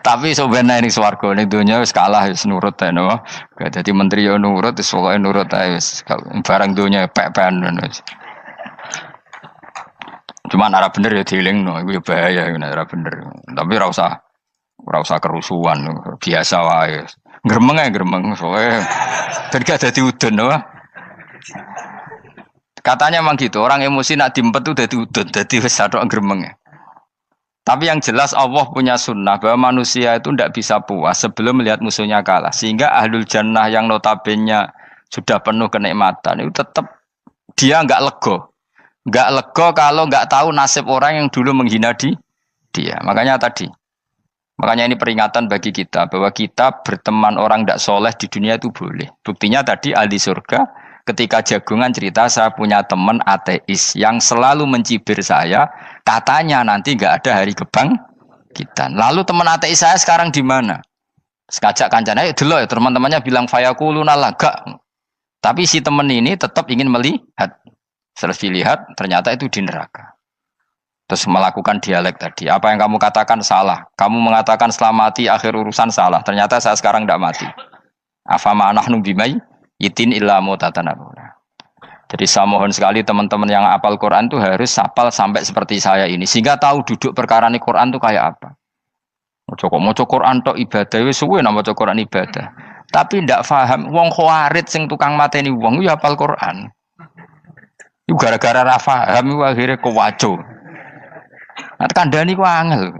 Tapi sebenarnya ning swarga ning donya wis kalah wis nurut ae no. Dadi menteri yo nurut wis pokoke nurut ae wis barang donya pek-pekan wis. Cuman arah bener ya dielingno iku ya bahaya ora bener. Tapi ora usah kerusuhan, biasa wae. Gremeng ae gremeng soalnya gak dadi udun no. Katanya memang gitu, orang emosi nak diempet tuh dadi udun, dadi wis sadok gremeng. Tapi yang jelas Allah punya sunnah bahwa manusia itu tidak bisa puas sebelum melihat musuhnya kalah. Sehingga ahlul jannah yang notabene sudah penuh kenikmatan itu tetap dia enggak lego. Enggak lego kalau enggak tahu nasib orang yang dulu menghina dia. Makanya ini peringatan bagi kita bahwa kita berteman orang tidak soleh di dunia itu boleh. Buktinya tadi ahli surga ketika jagungan cerita saya punya teman ateis yang selalu mencibir saya, katanya nanti nggak ada hari kebangkitan. Lalu teman ateis saya sekarang di mana? Sekajak kancana ya dulu ya teman-temannya bilang fayakuluna laga. Tapi si teman ini tetap ingin melihat. Setelah dilihat ternyata itu di neraka. Terus melakukan dialek tadi. Apa yang kamu katakan salah. Kamu mengatakan setelah mati akhir urusan salah. Ternyata saya sekarang tidak mati. Afama nahnu bimai itin illa mutatanabuna. Jadi saya mohon sekali teman-teman yang hafal Quran itu harus hafal sampai seperti saya ini. Sehingga tahu duduk perkara ini Quran itu kayak apa. Moco Quran tok ibadah. Wis suwe nama moco Quran ibadah. Tapi tidak paham. Wong khawarit sing tukang mateni wong ya hafal Quran. Itu gara-gara ra paham akhirnya kewaco. Nah, kandhani ku angel.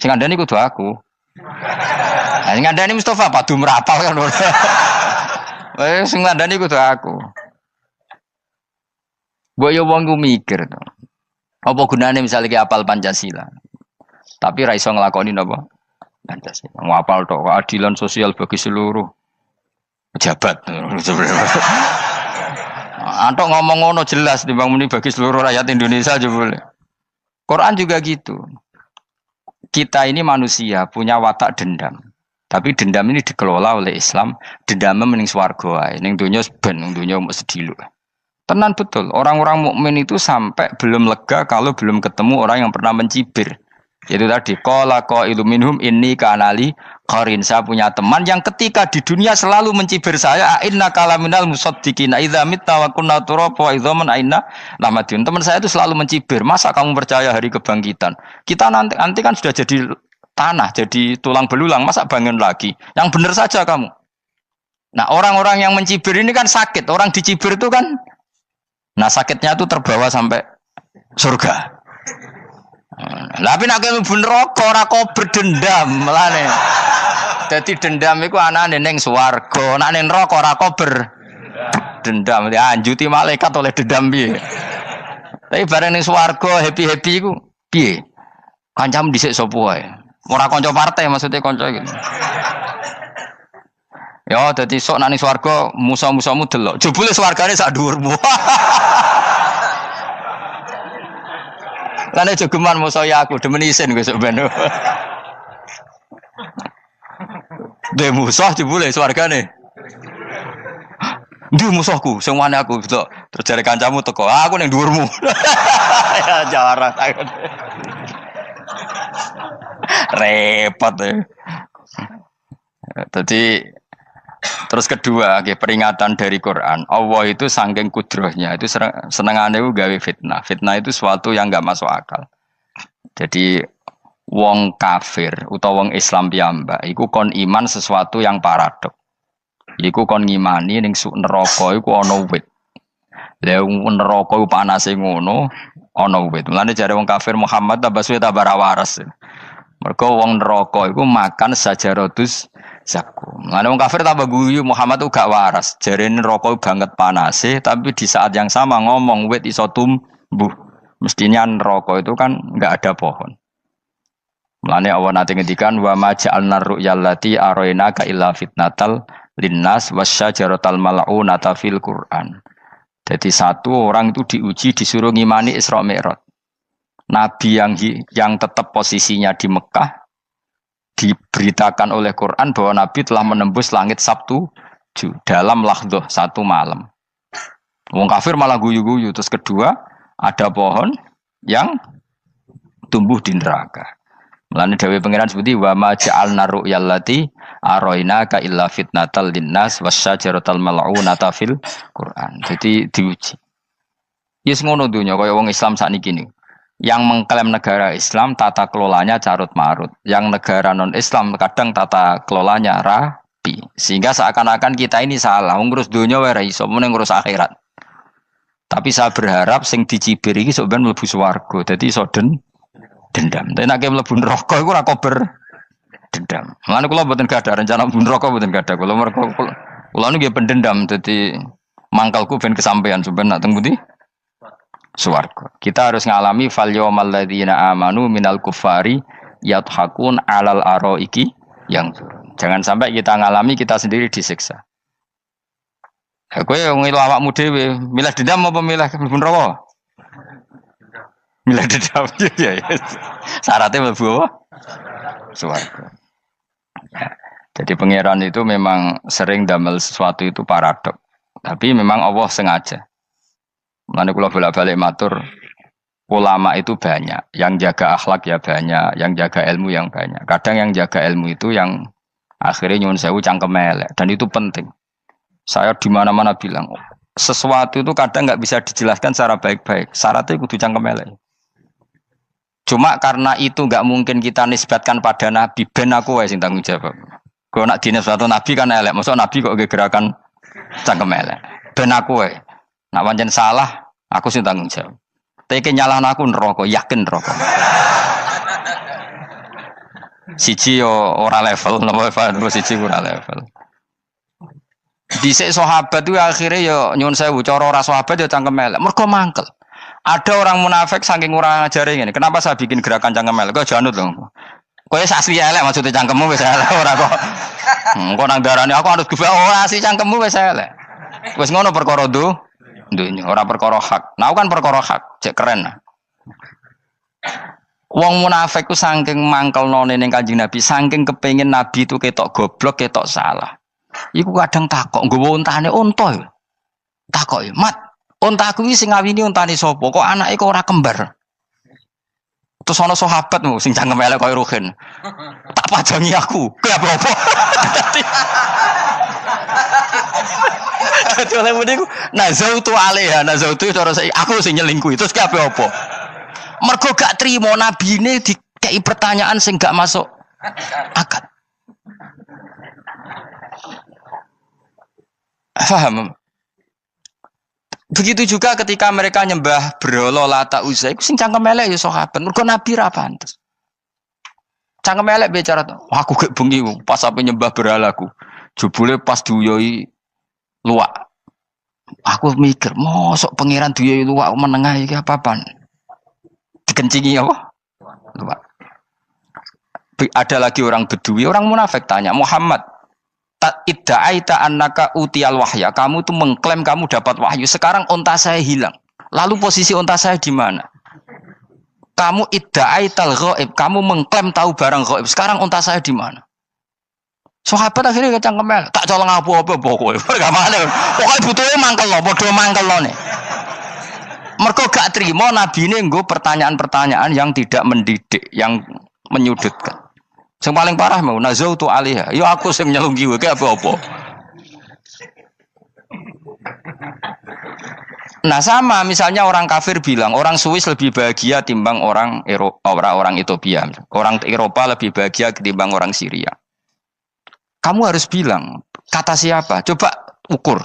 Sing kandhani kudu aku. Nah, sing kandhani Mustafa padu merapal kan. Sing kandhani kudu aku. Mbok yo wong ku mikir to. Apa gunane misalnya ki apal Pancasila. Tapi ra iso nglakoni napa? Pancasila. Ngapal tok keadilan sosial bagi seluruh pejabat. Antok ngomong ngono jelas timbang muni bagi seluruh rakyat Indonesia aja boleh. Quran juga gitu. Kita ini manusia punya watak dendam. Tapi dendam ini dikelola oleh Islam. Dendamnya mending swarga ae. Ning donya ben, ning donya mesti sedhilu. Tenan betul. Orang-orang mukmin itu sampai belum lega kalau belum ketemu orang yang pernah mencibir. Itu tadi qala qailu minhum inni kanali qarin. Saya punya teman yang ketika di dunia selalu mencibir saya, inna kalaminal musaddiqina idza mitta wa kunna turaba wa idzaman aina lamadun. Teman saya itu selalu mencibir, masa kamu percaya hari kebangkitan? Kita nanti kan sudah jadi tanah, jadi tulang belulang, masa bangun lagi? Yang benar saja kamu. Nah, orang-orang yang mencibir ini kan sakit. Orang dicibir itu kan nah sakitnya itu terbawa sampai surga. Tapi nak kowe mlebu neraka ora kok berdendam melane. Dadi dendam iku anane ning swarga, nek ning neraka ora kok berdendam. Dianjuti malaikat oleh dendam piye. Tapi bareng ning swarga happy-happy iku piye? Kancamu dhisik sapa wae. Ora kanca partai maksudnya kanca gitu. Ya dadi sok nang ning swarga musa-musamu delok. Jebule swargane sak dhuwurmu. Lan jogeman musa ya aku demen isin besok ben. Dhe musuh jebule swargane. Ndi musuhku sing wane aku delok. Terus jare kancamu teko, aku ning dhuwurmu. Ya jarang. Repot ya. Jadi terus kedua, peringatan dari Quran. Allah itu saking kudrohnya itu senengane gawe fitnah. Fitnah itu sesuatu yang enggak masuk akal. Jadi wong kafir utawa wong Islam piyambak iku kon iman sesuatu yang paradok. Iku kon ngimani ning neraka iku ana wit. Lah neraka iku panase ngono, ana wit. Mulane jare wong kafir Muhammad tambah suwe tambah ra waras. Mergo wong neraka iku makan sajarodus zakum. Mulane wong kafir tambah guyu Muhammad tuh gak waras. Jarene neraka banget panase, tapi di saat yang sama ngomong wit iso tumbuh. Mestinya neraka itu kan enggak ada pohon. Mulane Allah nate ngendikan wa ma ja'alna ru'yallati arainaka illa fitnatal linnas wasyajaratal mal'unata fil Qur'an. Jadi satu orang itu diuji disuruh ngimani Isra Mi'raj. Nabi yang tetap posisinya di Mekah diberitakan oleh Quran bahwa Nabi telah menembus langit Sabtu dalam lahdoh satu malam. Wong kafir malah guyu-guyu. Terus kedua ada pohon yang tumbuh di neraka. Mulane dawuh pangeran seperti wa ma ja'alna ru'yallati arainaka illa fitnatal linnas wasyajaratal mal'unata fil Quran. Jadi diuji. Yes ngono dunya kaya wong Islam sakniki niku. Yang mengklaim negara Islam tata kelolanya carut marut. Yang negara non Islam kadang tata kelolanya rapi. Sehingga seakan-akan kita ini salah. Ngurus dunia wae ra iso, mung ngurus akhirat. Tapi saya berharap sing dicibir iki sok ben mlebu swarga. Dadi iso dendam. Tapi nek mlebu neraka iku ora kober dendam. Mulane kula mboten gadah rencana mlebu neraka mboten gadah. Kula niku nggih pendendam dadi mangkalku ben kesampaian sampeyan nak teng pundi? Swarga. Kita harus ngalami fal yawmal ladzina amanu minal kuffari yadhakun alal araiki yang jangan sampai kita ngalami kita sendiri disiksa. Kowe ngilu awakmu dhewe, milih dendam apa milih mlebu neraka? Milih dendam ya. Syaratnya mlebu apa? Swarga. Ya. Jadi pangeran itu memang sering damel sesuatu itu paradok. Tapi memang Allah sengaja. Mulane kula bolak-balik matur, ulama itu banyak, yang jaga akhlak ya banyak, yang jaga ilmu yang banyak. Kadang yang jaga ilmu itu yang akhirnya nyuwun sewu cangkem elek dan itu penting. Saya di mana-mana bilang, sesuatu itu kadang nggak bisa dijelaskan secara baik-baik. Syaratnya kudu cangkem elek. Cuma karena itu nggak mungkin kita nisbatkan pada Nabi, ben aku wae sing tanggung jawab. Kalau nak dinisbatkan Nabi kan elek, maksud Nabi kok gerakan cangkem elek. Ben aku wae. Nak pancen salah, aku sing tanggung jawab. Tapi nyalahno aku neraka, yakin neraka. Siji yo ora level, napa siji ora level. Dhisik sahabat itu akhirnya yo nyuwun sewu cara ora sahabat yo cangkem elek. Mergo mangkel. Ada orang munafik saking ora ngajari ngene. Kenapa saya bikin gerakan cangkem elek? Kok janut lho. Kowe asli elek maksudnya cangkemmu wis elek ora kok. Engko nang darane aku harus gebak ora asli cangkemmu wis elek. Wis ngono perkara dunya ora perkara hak. Nah kan perkara hak, cek keren. Wong munafik ku saking mangkelnone ning Kanjeng Nabi, saking kepengin Nabi itu ketok goblok, ketok salah. Iku kadang takok nggawa untane unta. Takok, "Mat, untaku iki sing ngawini untane sapa? Kok anake kok ora kembar?" Terus ana sahabatmu sing cangkem elek koyo Ruhin. Tak pajangi aku. Kowe apa? Dadi oleh muni ku nazautu alaiha, nazautu cara aku sing nyelingkuhi. Terus ki apa? Mergo gak trimo nabine dikei pertanyaan sing gak masuk akal. Paham? Begitu juga ketika mereka nyembah berhala Lata Uzza iku sing cangkem elek ya sahabat. Mergo nabi ra pantes. Cangkem elek bicara, aku gak bengi pas sampe nyembah berhalaku. Jebule pas diuyoi luwak. Aku mikir, mosok pangeran duwe luwak menengah iki apa-apaan? Dikencingi apa? Luwak. Ada lagi orang Bedui, orang munafik tanya, Muhammad, idda'aita annaka utiyal wahya. Kamu tuh mengklaim kamu dapat wahyu. Sekarang unta saya hilang. Lalu posisi unta saya di mana? Kamu idda'aital ghaib. Kamu mengklaim tahu barang ghaib. Sekarang unta saya di mana? Sahabat akhirnya kecangkemel, tak colong apa-apa pokoknya. Pergamane. Pokoknya butuhnya mangkel lo, bodoh mangkel lo nih. Mergo gak terima nabi ini nggo pertanyaan-pertanyaan yang tidak mendidik, yang menyudutkan. Yang paling parah mau nazautu alaiha. Yo aku sing nyelunggi wae apa-apa. Nah sama misalnya orang kafir bilang orang Swiss lebih bahagia timbang orang orang Ethiopia. Orang Eropa lebih bahagia ketimbang orang Syria. Kamu harus bilang, kata siapa? Coba ukur.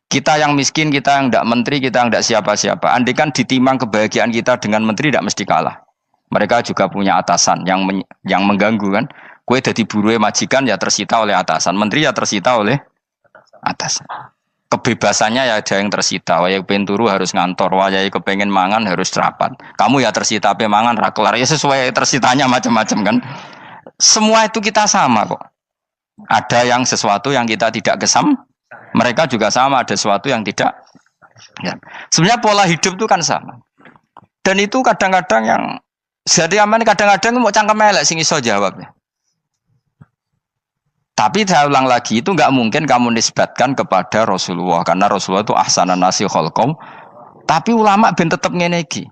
Kita yang miskin, kita yang tidak menteri, kita yang tidak siapa-siapa. Andai kan ditimang kebahagiaan kita dengan menteri, tidak mesti kalah. Mereka juga punya atasan yang mengganggu kan. Kue jadi buruh majikan ya tersita oleh atasan. Menteri ya tersita oleh atasan. Kebebasannya ya ada yang tersita. Wayai pengen turu harus ngantor. Wayai kepengen mangan harus rapat. Kamu ya tersita pe mangan rakelar. Ya sesuai tersitanya macam-macam kan. Semua itu kita sama kok. Ada yang sesuatu yang kita tidak kesam, mereka juga sama ada sesuatu yang tidak. Ya. Sebenarnya pola hidup itu kan sama. Dan itu kadang-kadang yang jadi aman kadang-kadang mau cangkem elek sing iso jawabnya. Tapi saya ulang lagi itu nggak mungkin kamu nisbatkan kepada Rasulullah karena Rasulullah itu ahsanan nasi khalqum. Tapi ulama ben tetep ngene iki.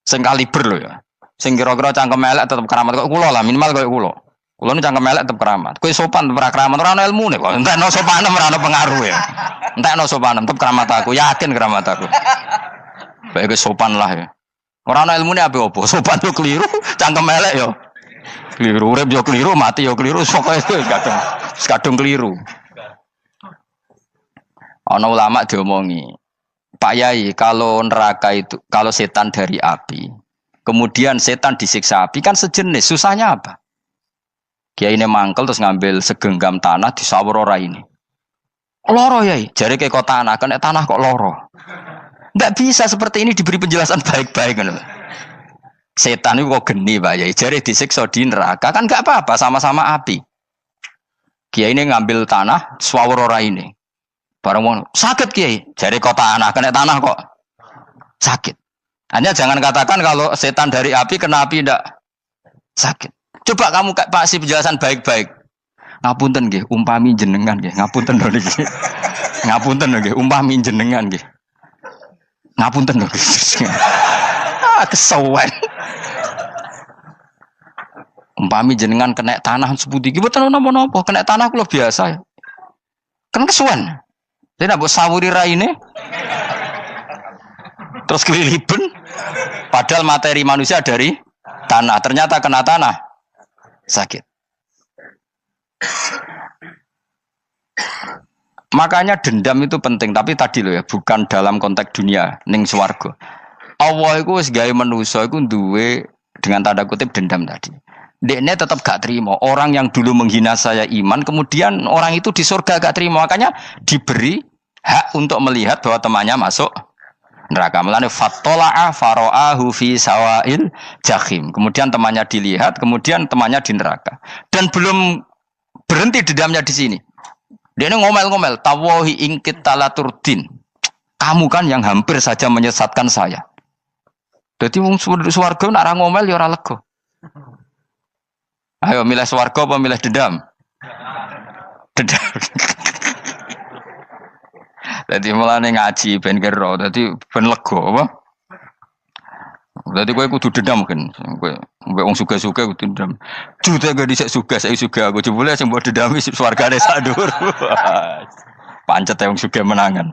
Sing kaliber lho ya. Sing kira-kira cangkem elek tetep keramat kok kula lah minimal koyo kula. Kulo ini cangkem elek tetep keramat. Kowe sopan tetep keramat, ora ono ilmune kok. Entekno sopanem ora ono pengaruh ya. Entekno sopanem tetep keramat aku, yakin keramat aku. Baik sopan lah ya. Ora ono ilmune apa-apa, sopan yo keliru, cangkem elek yo keliru, urip yo keliru, mati yo keliru, pokoke kadung keliru. Ono ulama diomongi, Pak Yai, kalau neraka itu, kalau setan dari api, kemudian setan disiksa api kan sejenis, susahnya apa? Kiai ini mangkel terus ngambil segenggam tanah di sawur ora ini. Loro yai, jari ke kota tanah, kena tanah kok loro. Enggak bisa seperti ini diberi penjelasan baik-baik kan. Setan itu kok geni Pak Yai, jari disiksa di neraka kan enggak apa-apa sama-sama api. Kiai ini ngambil tanah sawur ora ini. Barang mau sakit Kiai, jari kota tanah kena tanah kok sakit. Hanya jangan katakan kalau setan dari api kena api enggak sakit. Coba kamu kasih penjelasan baik-baik. Ngapunten nggih, umpami jenengan nggih. Ngapunten lho niki. Ngapunten lho nggih, umpami jenengan nggih. Ngapunten lho. Kesuwen. Umpami jenengan kena tanah sepundi iki mboten napa-napa, kena tanah kula biasa. Kan kesuwen. Dene mbok sawuri raine. Terus keliliben. Padahal materi manusia dari tanah, ternyata kena tanah. Sakit. Makanya dendam itu penting, tapi tadi loh ya, bukan dalam konteks dunia, ning swarga. Allah iku wis gawe manusa iku duwe dengan tanda kutip dendam tadi. Dekne tetap gak terima. Orang yang dulu menghina saya iman, kemudian orang itu di surga gak terima, makanya diberi hak untuk melihat bahwa temannya masuk neraka. Mulane fattala'a fara'ahu fi sawail jahim. Kemudian temannya dilihat, kemudian temannya di neraka. Dan belum berhenti dendamnya di sini. Dia ini ngomel-ngomel, tawahi ingkit talaturdin. Kamu kan yang hampir saja menyesatkan saya. Jadi wong swarga nek ora ngomel ya ora lega. Ayo milih swarga apa milih dendam? Dendam. Jadi mulane ngaji ben kero, dadi ben lega apa? Dadi kowe kudu dendam kan. Kowe wong suga-suga kudu dendam. Jute gak dhisik suga, saiki suga aku jebule sing mbok dendami swargane sak dhuwur. Pancet wong suga menangan.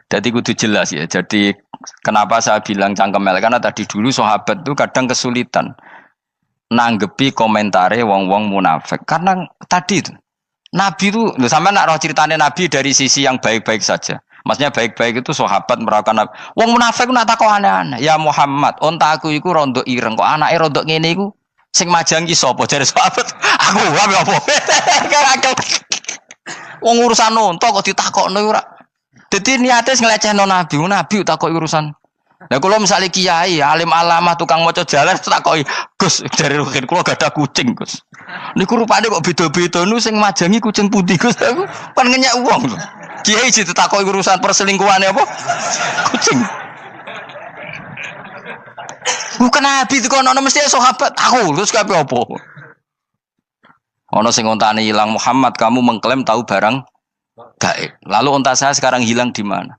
Jadi kudu jelas ya. Jadi kenapa saya bilang cangkemel karena tadi dulu sahabat itu kadang kesulitan nanggepi komentare wong-wong munafik. Karena tadi itu Nabi itu, sampai nak roh ceritanya Nabi dari sisi yang baik-baik saja. Maksudnya baik-baik itu sahabat merawakan Nabi. Wong munafik nak takok aneh-aneh. Ya Muhammad, onta aku iku rondo ireng kok anake rondo ngene iku sing majangi sapa jare sahabat. Aku apa? Wong urusan onta kok ditakokno ora. Dadi niate ngelecehno nabi, nabi takoki urusan. Lah kula misale kiai, alim alamah tukang maca jalan takoki, "Gus, dari rukin kula gak ada kucing, Gus." Niku rupane kok beda-beda nu sing majangi kucing putih, Gus. Aku kan ngenyek wong. Kiai ditakoki urusan perselingkuhane apa? Kucing. Bukan nabi itu kono mesti sahabat aku, terus kabeh apa? Ono sing ontane hilang Muhammad, kamu mengklaim tahu barang gaib. Lalu onta saya sekarang hilang di mana?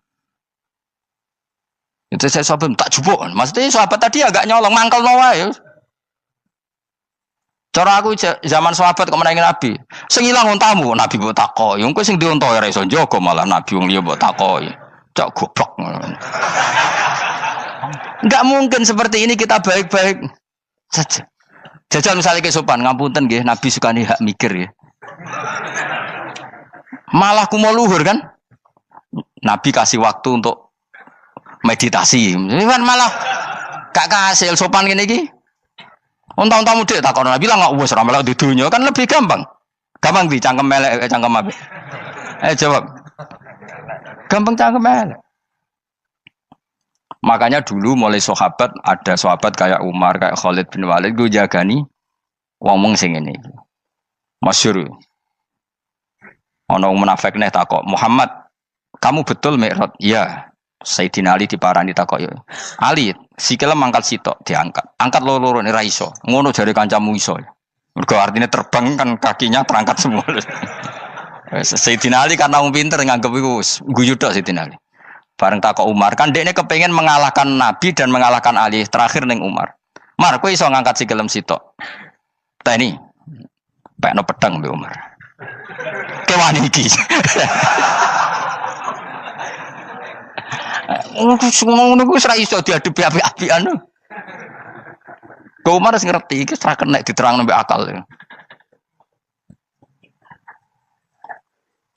Itu saya sahabat tak jupuk. Maksudnya sahabat tadi agak nyolong mangkel noa ya. Cara aku zaman sahabat kok menangi Nabi. Sing ilang ontamu, Nabi mbok takoki. Engko sing dionto ora iso njaga malah Nabi wong liya mbok takoki. Cok goblok. Enggak mungkin seperti ini kita baik-baik saja. Jajal misalnya ke sopan, ngapunten nggih, Nabi suka nih hak mikir ya. Malah kumo luhur kan? Nabi kasih waktu untuk meditasi. Kan malah gak kasil sopan gini iki. Unta-untamu dek takon Nabi lah enggak wis ora melok di dunya kan lebih gampang. Gampang di cangkem melek cangkem apik. Jawab. Gampang cangkem melek. Makanya dulu mulai sahabat ada sahabat kayak Umar, kayak Khalid bin Walid gue jagani wong sing ngene iki. Masyhur. Ana wong munafik neh takok, "Muhammad, kamu betul Mi'raj?" "Iya." Sayyidina Ali diparani takok, "Ali, sikile mangkat sitok diangkat. Angkat loro-loro ora iso." Ngono jare kancamu iso. Mergo artinya terbang kan kakinya terangkat semua. Sayyidina Ali karena wong pinter nganggep iku guyu tok Sayyidina Ali. Bareng takok Umar, kan dekne kepengen mengalahkan Nabi dan mengalahkan Ali. Terakhir ning Umar. "Mar, kowe iso ngangkat sikilem sitok." "Ta ini, pekno pedang mbek Umar." "Kewani iki." Ngono ku wis ra iso diadepi api-apian. Kok Umar wis ngerti iki ora kena diterangno mbek akal.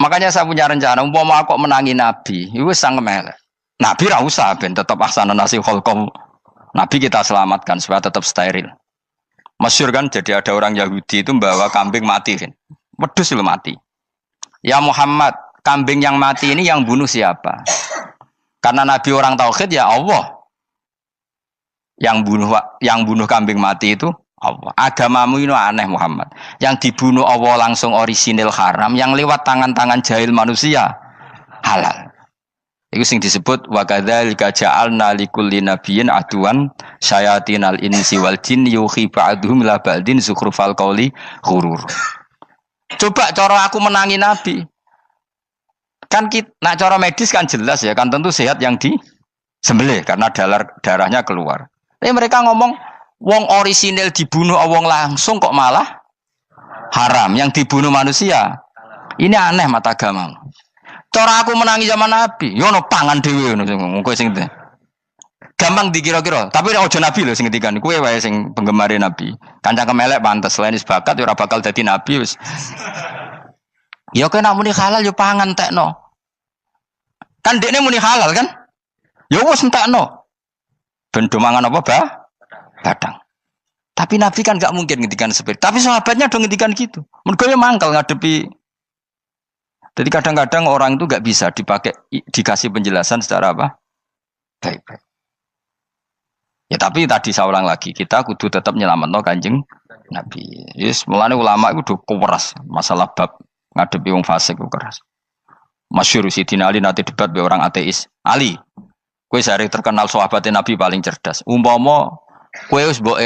Makanya saya punya rencana, umpama aku menangi Nabi, itu sangat melek. Nabi ra usah ben tetap ahsana nasi kholqom. Nabi kita selamatkan supaya tetap steril. Masyhur kan, jadi ada orang Yahudi itu membawa kambing mati kan. Wedhus lu mati. "Ya Muhammad, kambing yang mati ini yang bunuh siapa?" Karena Nabi orang tauhid ya Allah. Yang bunuh kambing mati itu Allah. Agamamu ini aneh Muhammad. Yang dibunuh Allah langsung orisinil haram, yang lewat tangan-tangan jahil manusia halal. Itu sing disebut wa kadzalika ja'alna likulli nabiyyin aduwan syayatinal insi wal jin yuhi ba'dhum la ba'din zukhrufal qauli ghurur. Coba cara aku menangi Nabi. Kan nak cara medis kan jelas ya, kan tentu sehat yang disembelih karena darahnya keluar. Tapi mereka ngomong wong orisinil dibunuh wong langsung kok malah haram yang dibunuh manusia. Ini aneh mata agama. Cara aku menangi zaman Nabi, yo no pangan dhewe ngono kowe sing gampang dikira-kira. Tapi ojo Nabi lho sing ngendikan, kowe wae sing penggemar Nabi. Kancang kemelek pantes selain bakat yo ora bakal dadi nabi wis. Ya kowe nak muni halal yo pangan tekno. Kan dekne muni halal kan? Ya wis entekno. Ben do mangan apa, Badang. Tapi Nabi kan gak mungkin ngendikan seperti. Tapi sahabatnya dong ngendikan gitu. Mergo ya mangkel ngadepi. Jadi kadang-kadang orang itu gak bisa dikasih penjelasan secara apa? Baik-baik. Ya tapi tadi saya ulang lagi, kita kudu tetap nyelametno Kanjeng Nabi. Yes, mulane ulama itu keras masalah bab ngadepi wong fasik itu keras. Masyhur Sidina Ali nanti debat be orang ateis. "Ali, kowe sare terkenal sahabatnya Nabi paling cerdas. Umpama kowe wis mbok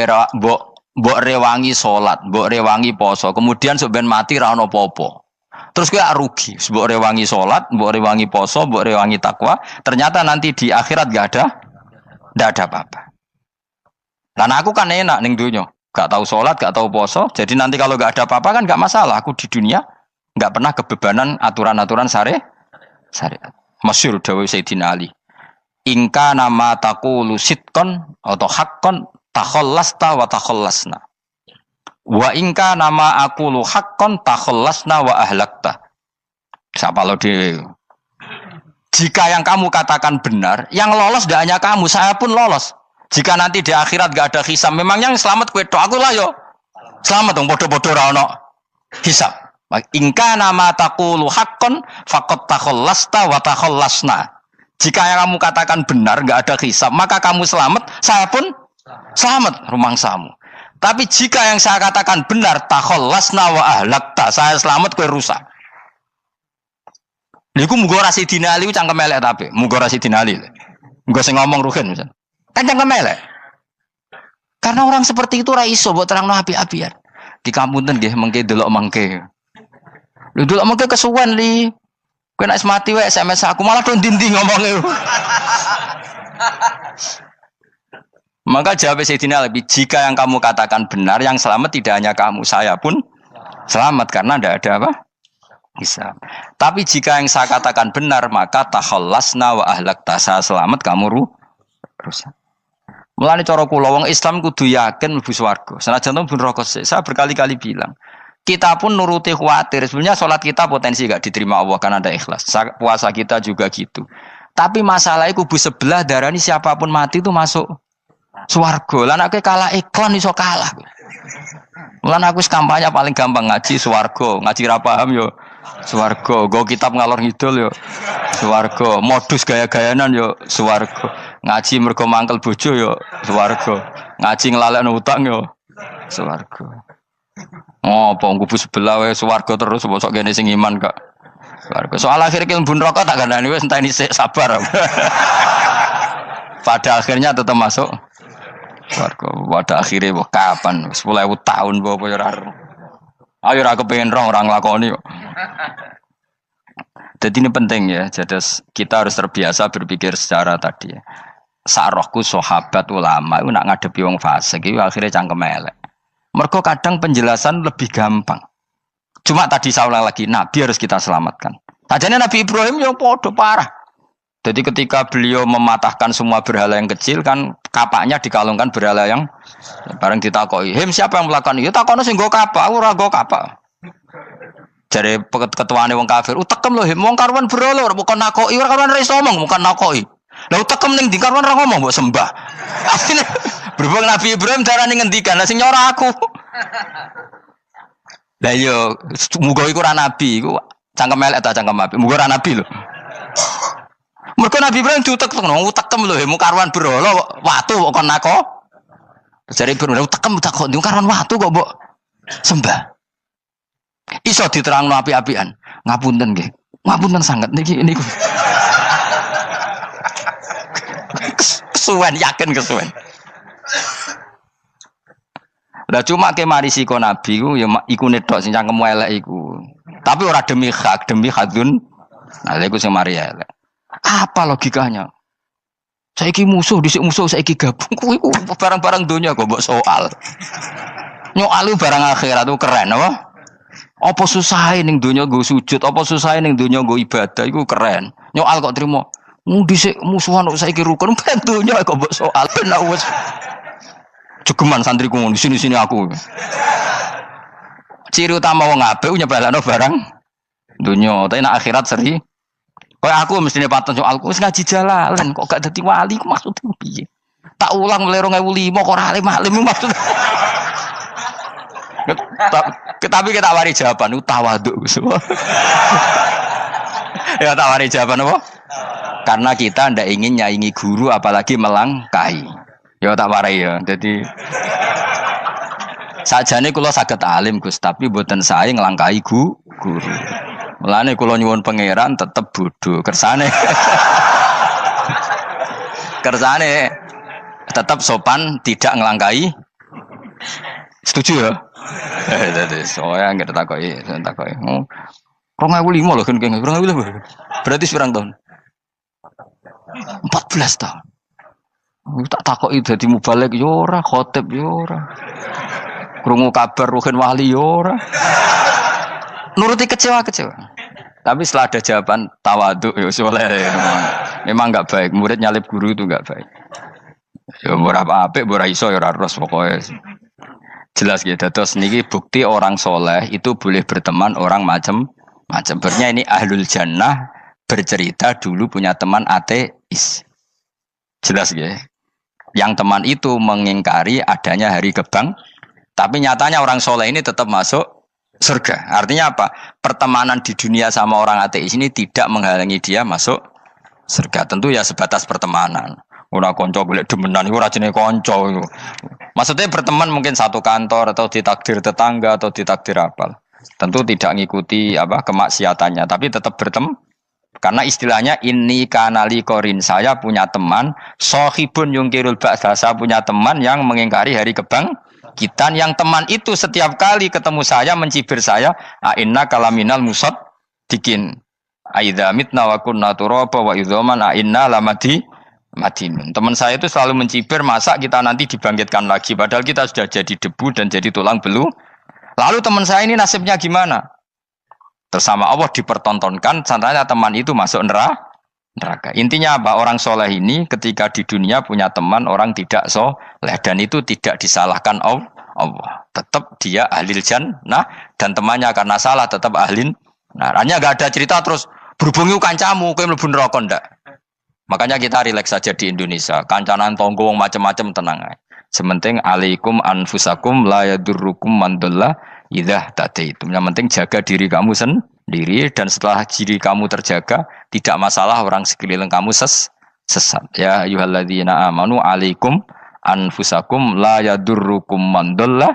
rewangi salat, mbok rewangi poso, kemudian sok ben mati ra ono apa-apa. Terus kowe rugi, mbok rewangi salat, mbok rewangi poso, mbok rewangi takwa, ternyata nanti di akhirat ndak ada apa-apa. Lan aku kan enak ning donya, gak tahu salat, gak tahu poso, jadi nanti kalau gak ada apa-apa kan gak masalah. Aku di dunia gak pernah kebebanan aturan-aturan syariat. Masyhur dawuh Sayyidina Ali. "Ingka nama taqulu sidqan atau haqqan takhallasta wa takhallasna. Wa ingka nama aqulu haqqan takhallasna wa ahlakta." Siapa lo dhewe? Jika yang kamu katakan benar, yang lolos tidak hanya kamu, saya pun lolos. Jika nanti di akhirat gak ada hisab, memang yang selamat kowe tok, aku lah yo. Selamat dong, bodoh-bodoh ra ono hisab. Ingka nama taqulu haqqan faqad takhallasta wa takhallasna. Jika yang kamu katakan benar, enggak ada hisab, maka kamu selamat, saya pun selamat rumangsamu. Tapi jika yang saya katakan benar, takhallasna wa ahlakta, saya selamat kowe rusak. Niku muga ora sidina Ali cangkem elek tapi, muga ora sidina Ali. Muga sing ngomong Ruhin misal. Kan cangkem elek. Karena orang seperti itu ora iso mbok terangno api-apian. Di kampunten nggih mengke delok mengke. Lho delok mengke kesuwen li. Kowe nek mati wae SMS aku malah do ndi-ndi ngomongnya. Maka jawab Sayyidina Ali, jika yang kamu katakan benar, yang selamat tidak hanya kamu, saya pun selamat karena tidak ada apa? Hisab. Tapi jika yang saya katakan benar, maka takhallasna wa ahlakta, saya selamat, kamu rusak. Mulane cara kula wong Islam kudu yakin mlebu swarga. Senajan to pun rokok sik. Saya berkali-kali bilang, kita pun nuruti khawatir. Sebenarnya sholat kita potensi gak diterima Allah karena ada ikhlas. Puasa kita juga gitu. Tapi masalahnya kubu sebelah darani siapapun mati itu masuk swarga. Lan aku kalah iklan iso kalah. Lan aku kampanye paling gampang ngaji swarga, ngaji ra paham yo swarga, go kitab ngalor ngidul yo swarga, modus gaya-gayanan yo swarga. Ngaji mergo mangkel bojo yo swarga. Ngaji nglalekno utang yo swarga. Oh, apa kubu sebelah wae swarga terus bosok kene sing iman kok. Swarga. Soal akhir ki mlebu neraka tak kandhani wis enteni sik sabar. Pada akhirnya tetap masuk swarga. Pada akhirnya kapan? 10.000 tahun apa ya ora. Ayo ora kepengin orang nglakoni kok. Jadi ini penting ya. Jadi kita harus terbiasa berpikir secara tadi ya. Sarohku sahabat ulama itu nak ngadepi wong fasik itu akhirnya cangkem elek. Mergo kadang penjelasan lebih gampang. Cuma tadi saya ulang lagi, Nabi harus kita selamatkan. Tajane Nabi Ibrahim yang podo parah. Jadi ketika beliau mematahkan semua berhala yang kecil kan kapaknya dikalungkan berhala yang bareng ditakoi. Him siapa yang melakukan itu? Takono sing nggo kapak, ora nggo kapak. Jare ketuane wong kafir, utekem lho him wong karuan berhala ora bukan nakoki, ora karuan ra iso ngomong, bukan nakoki. Lah utekem ning ndi karuan ra ngomong mbok sembah. Akhirnya berhubung Nabi Ibrahim darane ngendikan, lah sing nyora aku. Lah yo muga iku ora nabi, iku cangkem elek ta cangkem apik. Muga ora nabi lho. Mergo Nabi Ibrahim diutek-utek, utekem lho him karuan berhala watu kok kon nako. Jare Ibrahim utekem kok ndi karuan watu kok mbok sembah. Iso diterangno api-apian. Ngapunten nggih. Ngapunten sanget niki niku. Kesuwen yakin kesuwen. Lah cuma ke mari siko nabi ku ya iku netok sing cangkem elek iku. Tapi ora demi hak, demi hadun. Nah iku sing mari elek. Apa logikanya? Saiki musuh dhisik musuh saiki gabung kuwi barang-barang donya kok mbok soal. Nyoal barang akhirat itu keren apa? Apa susahe ning donya nggo sujud, apa susahe ning donya nggo ibadah iku keren. Nyoal kok trimo. Dhisik musuhan kok saiki rukun ben donya kok mbok soal ben wis. Jogeman santriku ngono sini-sini aku. Ciri utama wong apik nyebalano barang donya, tapi nek akhirat seri. Kayak aku mestine paten soalku wis ngaji jalalan kok gak dadi wali ku maksudnya piye? Tak ulang mulai 2005 kok ora alim-alim maksud. Tapi kita wari jawaban tawaduk. Ya tak wari jawaban apa? Karena kita ndak ingin nyaingi guru apalagi melangkahi. Ya tak warai ya. Jadi sajane kula saged alim Gus, tapi mboten sae nglangkahi guru. Mulane kula nyuwun pangeran tetep bodho. Kersane tetap sopan, tidak ngelangkai. Setuju ya? Jadi soalnya nggak takoki. 2005 loh kan, 2005. Berarti seberang tahun? 14 tahun. Tak takoki dadi mubalek yo ora, khotib yo ora. Krungu kabar Ruhin Wali yo ora. Nuruti kecewa. Tapi setelah ada jawaban tawaduk ya soleh. Memang enggak baik. Murid nyalip guru itu enggak baik. Ya berapa apik ora iso ya ora ros pokoke. Jelas gitu. Terus niki bukti orang soleh itu boleh berteman orang macam-macam. Bernya ini ahlul jannah bercerita dulu punya teman ateis. Jelas gitu. Yang teman itu mengingkari adanya hari kebang. Tapi nyatanya orang soleh ini tetap masuk surga. Artinya apa? Pertemanan di dunia sama orang ateis ini tidak menghalangi dia masuk surga. Tentu ya sebatas pertemanan. Ora konco golek demenan iku ora jenenge konco iku. Maksudnya berteman mungkin satu kantor atau ditakdir tetangga atau ditakdir apa. Tentu tidak ngikuti apa kemaksiatannya, tapi tetap berteman. Karena istilahnya ini kanali korin, saya punya teman sohibun yungkirul ba'sa, saya punya teman yang mengingkari hari kebangkitan, yang teman itu setiap kali ketemu saya mencibir saya, inna kalaminal musad dikin aidza mitna wa kunna turaba wa idzaman inna lamati madinun. Teman saya itu selalu mencibir, masa kita nanti dibangkitkan lagi padahal kita sudah jadi debu dan jadi tulang belulang. Lalu teman saya ini nasibnya gimana? Tersama Allah dipertontonkan, sananya teman itu masuk neraka. Intinya apa? Orang soleh ini ketika di dunia punya teman orang tidak soleh, dan itu tidak disalahkan Allah. Tetap dia ahlil jannah, dan temannya karena salah tetap ahlin. Nah, hanya gak ada cerita terus berhubungi kancamu, kowe mlebu neraka ndak. Makanya kita rileks saja di Indonesia. Kancanan tonggo macam-macam tenang aja. Sementing alaikum anfusakum la yadurrukum man dhalla idza tadaitum. Yang penting jaga diri kamu sendiri, dan setelah diri kamu terjaga, tidak masalah orang sekeliling kamu sesat. Ya ayyuhalladzina amanu alaikum anfusakum la yadurrukum man dhalla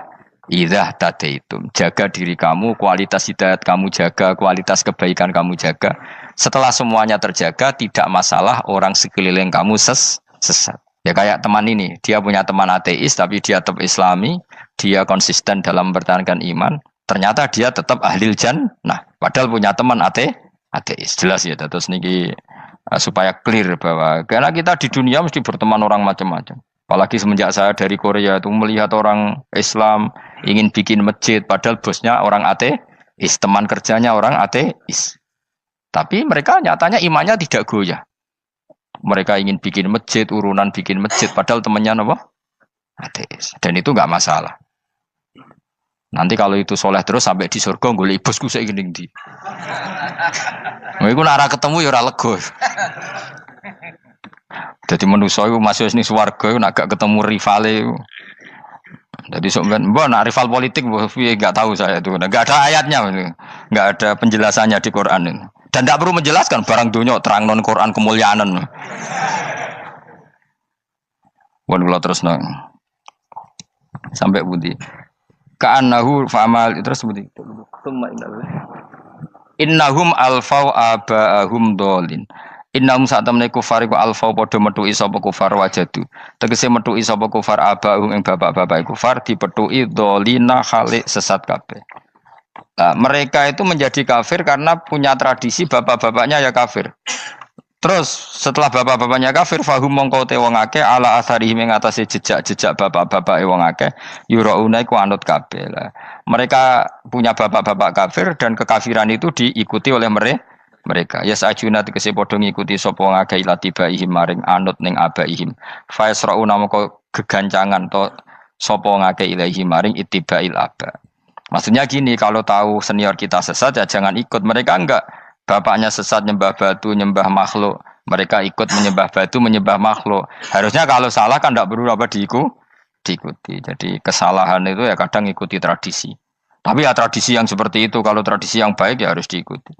idza tadaitum. Jaga diri kamu, kualitas hidayat kamu jaga, kualitas kebaikan kamu jaga. Setelah semuanya terjaga, tidak masalah orang sekeliling kamu sesat. Ya kayak teman ini, dia punya teman ateis tapi dia tetap islami, dia konsisten dalam mempertahankan iman, ternyata dia tetap ahlil jannah, padahal punya teman ateis. Jelas ya, terus niki supaya clear bahwa karena kita di dunia mesti berteman orang macam-macam. Apalagi semenjak saya dari Korea itu melihat orang Islam ingin bikin masjid, padahal bosnya orang ateis, teman kerjanya orang ateis. Tapi mereka nyatanya imannya tidak goyah. Mereka ingin bikin masjid, urunan bikin masjid, padahal temannya apa? Ateis. Dan itu nggak masalah. Nanti kalau itu soleh terus sampai di surga, golek bosku saya gini di. Iku nara ketemu ya ora lega. Jadi manusia itu masih ini swarga, nak gak ketemu rivale. Jadi sebenarnya, nak rival politik, nggak tahu saya itu, nggak ada ayatnya, nggak ada penjelasannya di Quran ini. Dan tidak perlu menjelaskan barang dunia terang non Quran kemuliaan. Wan kula terus nang sampai budi. Ka'annahu fa'amal terus budi. Innahum alfau aba'ahum dolin. Innahum satamne kufar iku alfau padha metuki sapa kufar wajadu. Tegese metuki sapa kufar aba'ahum ing bapak-bapak kufar dipetuki dolina khalik sesat kabeh. Nah, mereka itu menjadi kafir karena punya tradisi bapak-bapaknya ya kafir. Terus setelah bapak-bapaknya kafir, fahum mongko te wong akeh ala asarihim ing atase jejak-jejak bapak-bapak wong akeh yurauna iku anut kabeh. Mereka punya bapak-bapak kafir dan kekafiran itu diikuti oleh mereka. Ya sajuna tegese padha ngikuti sapa wong akeh latibaihim maring anut ning abaihim. Fa yasrauna mongko gegancangan to sapa wong akeh ilahi maring ittibail aba. Maksudnya gini, kalau tahu senior kita sesat ya jangan ikut. Mereka enggak, bapaknya sesat nyembah batu, nyembah makhluk. Mereka ikut menyembah batu, menyembah makhluk. Harusnya kalau salah kan enggak perlu apa diikuti. Jadi kesalahan itu ya kadang ikuti tradisi. Tapi ya tradisi yang seperti itu, kalau tradisi yang baik ya harus diikuti.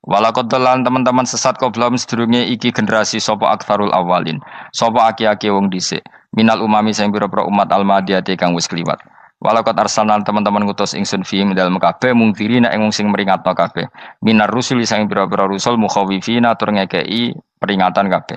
Walakotelan teman-teman sesat qoblahum sedurunge iki generasi sapa aktsarul awalin. Sapa aki-aki wong dhisik. Minal umami sing pira-pira umat almadiyati kang wis kliwat. Walakot arsalan teman-teman ngutus ingsun fi dalam kabeh mungkiri nek wong sing meringatno kabeh minar rusuli sing pira-pira rusul mukhawifina tur ngekeki peringatan kabeh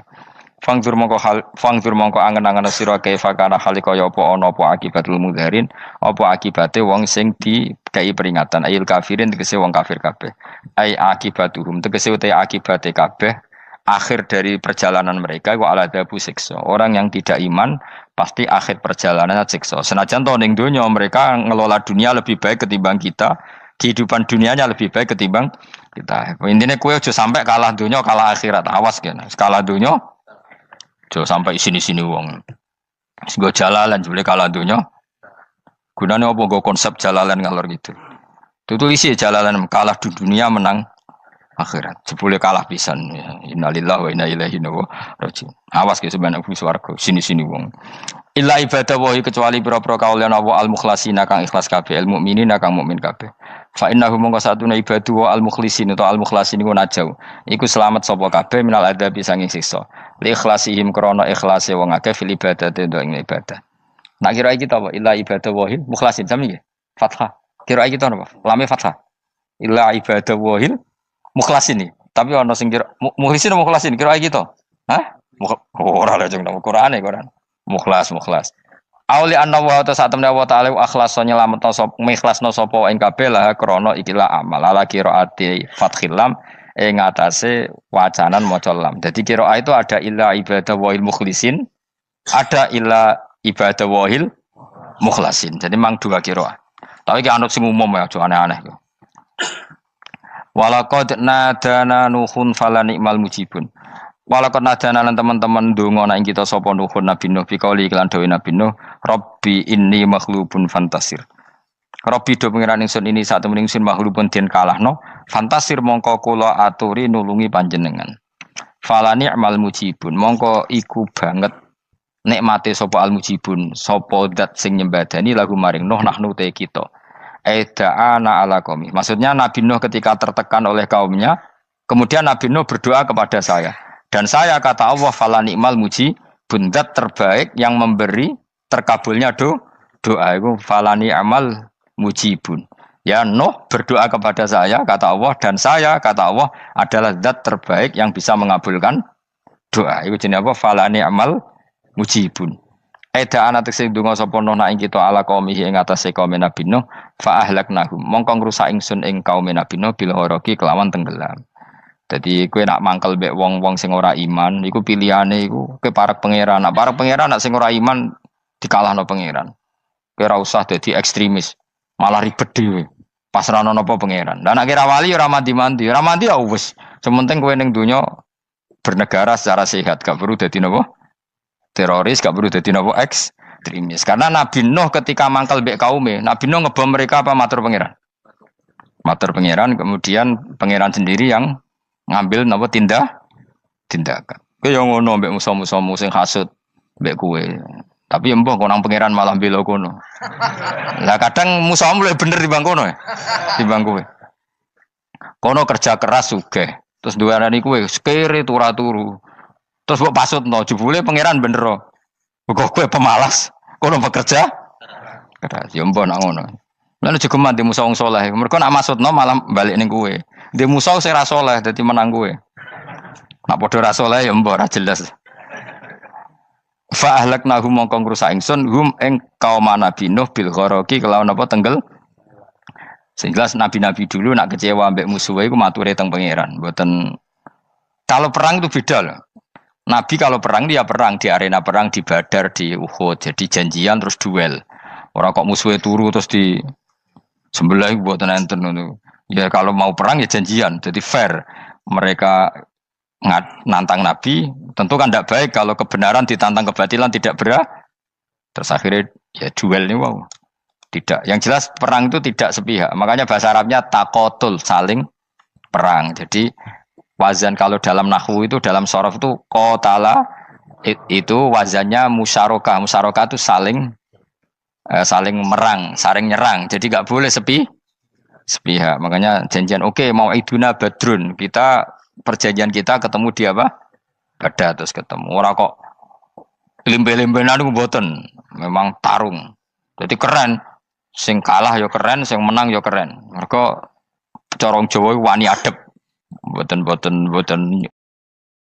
fangdur mongko angen-angen sira kaifa kana hal kaya apa ana apa akibatul mudharin apa akibate wong sing dikei peringatan ayil kafirin tegese wong kafir kabeh ai akibatuhum tegese uta akibate kabeh akhir dari perjalanan mereka wa aladabu siksa. Orang yang tidak iman pasti akhir perjalanannya siksa. Senajan to ning donya mereka ngelola dunia lebih baik ketimbang kita, kehidupan dunianya lebih baik ketimbang kita. Intinya kowe aja sampai kalah dunia, kalah akhirat. Awas kene. Kalah dunia aja sampai sini-sini wong. Sing go jalalan jebule kalah dunia. Gunane apa go konsep jalalan ngalor gitu. Tutulisi jalalan kalah di dunia menang akhirat. Jebule kalah pisan ya. Innalillahi wa inna ilaihi raji'un. Awas ke sebenarnya swarga sini-sini wong. Illa ibadah wa kecuali pira-pira kaulan Allah al-mukhlasina kang ikhlas kabeh, al mukminina kang mukmin kabeh. Fa innahu mongko satuna ibadu wa al mukhlisin atau al mukhlasin iku najau. Iku selamat sapa kabeh minal adabi sanging siksa. Li ikhlasihim krana ikhlase wong akeh fil ibadate ing ibadah. Nak kira iki ta apa? Illa ibadah wahil mukhlasin sami nggih. Fathah. Kira iki ta napa? Lame fathah. Illa ibadah wahil mukhlasin iki. Tapi ana sing kira mukhlisin mukhlasin kira iki to. Hah? Ora lha jeng nang Qur'ane Quran. Mukhlas. Auli anna wa ta satamna wa ta'ala akhlas nyelametno sapa mikhlasno sapa ing kabeh lah krana ikilah amal ala qiraati fathil lam ing atase wacanan maca lam. Dadi qiraah itu ada illa ibadah wahil mukhlisin, ada illa ibadah wahil mukhlasin. Jadi mang dua qiraah. Tapi ki anut sing umum ya, aja aneh-aneh. Walaqad nadana nuhun fala ni'mal mujibun. Walaqad nadana lan teman-teman ndonga nek kita sapa nuhun Nabi Nuh bi kauli iklan dawuh Nabi Nuh, Rabbi inni maghlubun fantasir. Rabbi do pengiran ingsun ini sak temen ingsun maghlubun den kalahno, fantasir mongko kula aturi nulungi panjenengan. Fala ni'mal mujibun, mongko iku banget nikmate sapa al mujibun, sapa zat sing nyembadani lagu maring Nuh nahnu te kita. Aida'ana ala qaumi. Maksudnya Nabi Nuh ketika tertekan oleh kaumnya, kemudian Nabi Nuh berdoa kepada saya. Dan saya kata Allah fala ni'mal mujibun, zat terbaik yang memberi terkabulnya doa itu fala ni'mal mujibun. Ya Nuh berdoa kepada saya kata Allah, dan saya kata Allah adalah zat terbaik yang bisa mengabulkan doa. Itu jenenge apa? Fala ni'mal mujibun. Eda ana tekse donga sapa Nuh ing kita ala qaumihi ing atase kaum Nabi Nuh fa ahlaknahum mongko ngrusak ingsun ing kaum Nabi Nuh bil ghoroqi kelawan tenggelam. Jadi kowe nak mangkel mbek wong-wong sing ora iman iku pilihane iku kowe parek pangeran. Nak parek pangeran nak sing ora iman dikalahno pangeran. Kowe ora usah dadi ekstremis, malah ribet dhewe. Pasrahno napa pangeran. Lah nek ora wali ora mandi-mandi, ora mandi ya wis. Sementing kowe ning donya bernegara secara sehat, gak perlu dadi napa? Teroris, gak perlu dadi napa ekstremis. Karena Nabi Nuh ketika mangkel mbek kaume, Nabi Nuh ngebom mereka apa matur pangeran? Matur pangeran, kemudian pangeran sendiri yang ngambil napa tindakan. Kowe yo ngono mbek musuh-musuhmu sing hasud mbek kowe. Tapi ya mbah konang pangeran malah bela kono. Lah kadang musuhmu luwih bener timbang kono ya. Timbang kowe. Kono kerja keras sugih. Terus duweni kowe sekere turu. Terus mbok pasutno jebule pangeran bener. Kok kowe pemalas. Kono bekerja keras. Ya mbah nak ngono. Lan jegeman di musuh wong saleh. Mergo nak maksudno malah balik ning kowe. Di musuh sing ra saleh dadi menang kowe. Nak padha ra saleh ya mbok ra jelas. Fa ahlaknahum mongko ngrusak ingsun hum ing kaum Nabi Nuh bil ghoroqi kelawan apa tenggel. Sehingga nabi-nabi dulu nak kecewa mbek musuhe iku mature teng pangeran. Mboten kalau perang itu beda loh. Nabi kalau perang dia perang di arena perang di Badar di Uhud. Jadi janjian terus duel. Ora kok musuhe turu terus di sebelah mboten enten ngono. Ya kalau mau perang ya janjian. Jadi fair. Mereka nantang Nabi, tentu kan tidak baik kalau kebenaran ditantang kebatilan tidak berat. Terus akhirnya ya duel ini wow. Tidak. Yang jelas perang itu tidak sepihak. Makanya bahasa Arabnya takotul, saling perang. Jadi wazan kalau dalam nahwu itu dalam sorof itu qatala itu wazannya musyarakah. Musyarakah itu saling merang, saling nyerang. Jadi nggak boleh sepihak. Makanya janjian oke, mau iduna badrun. Perjanjian kita ketemu di apa? Badar terus ketemu. Ora kok limbe-limbenan ku mboten. Memang tarung. Jadi keren. Sing kalah ya keren, sing menang ya keren. Mergo corong Jawa wani adep. Mboten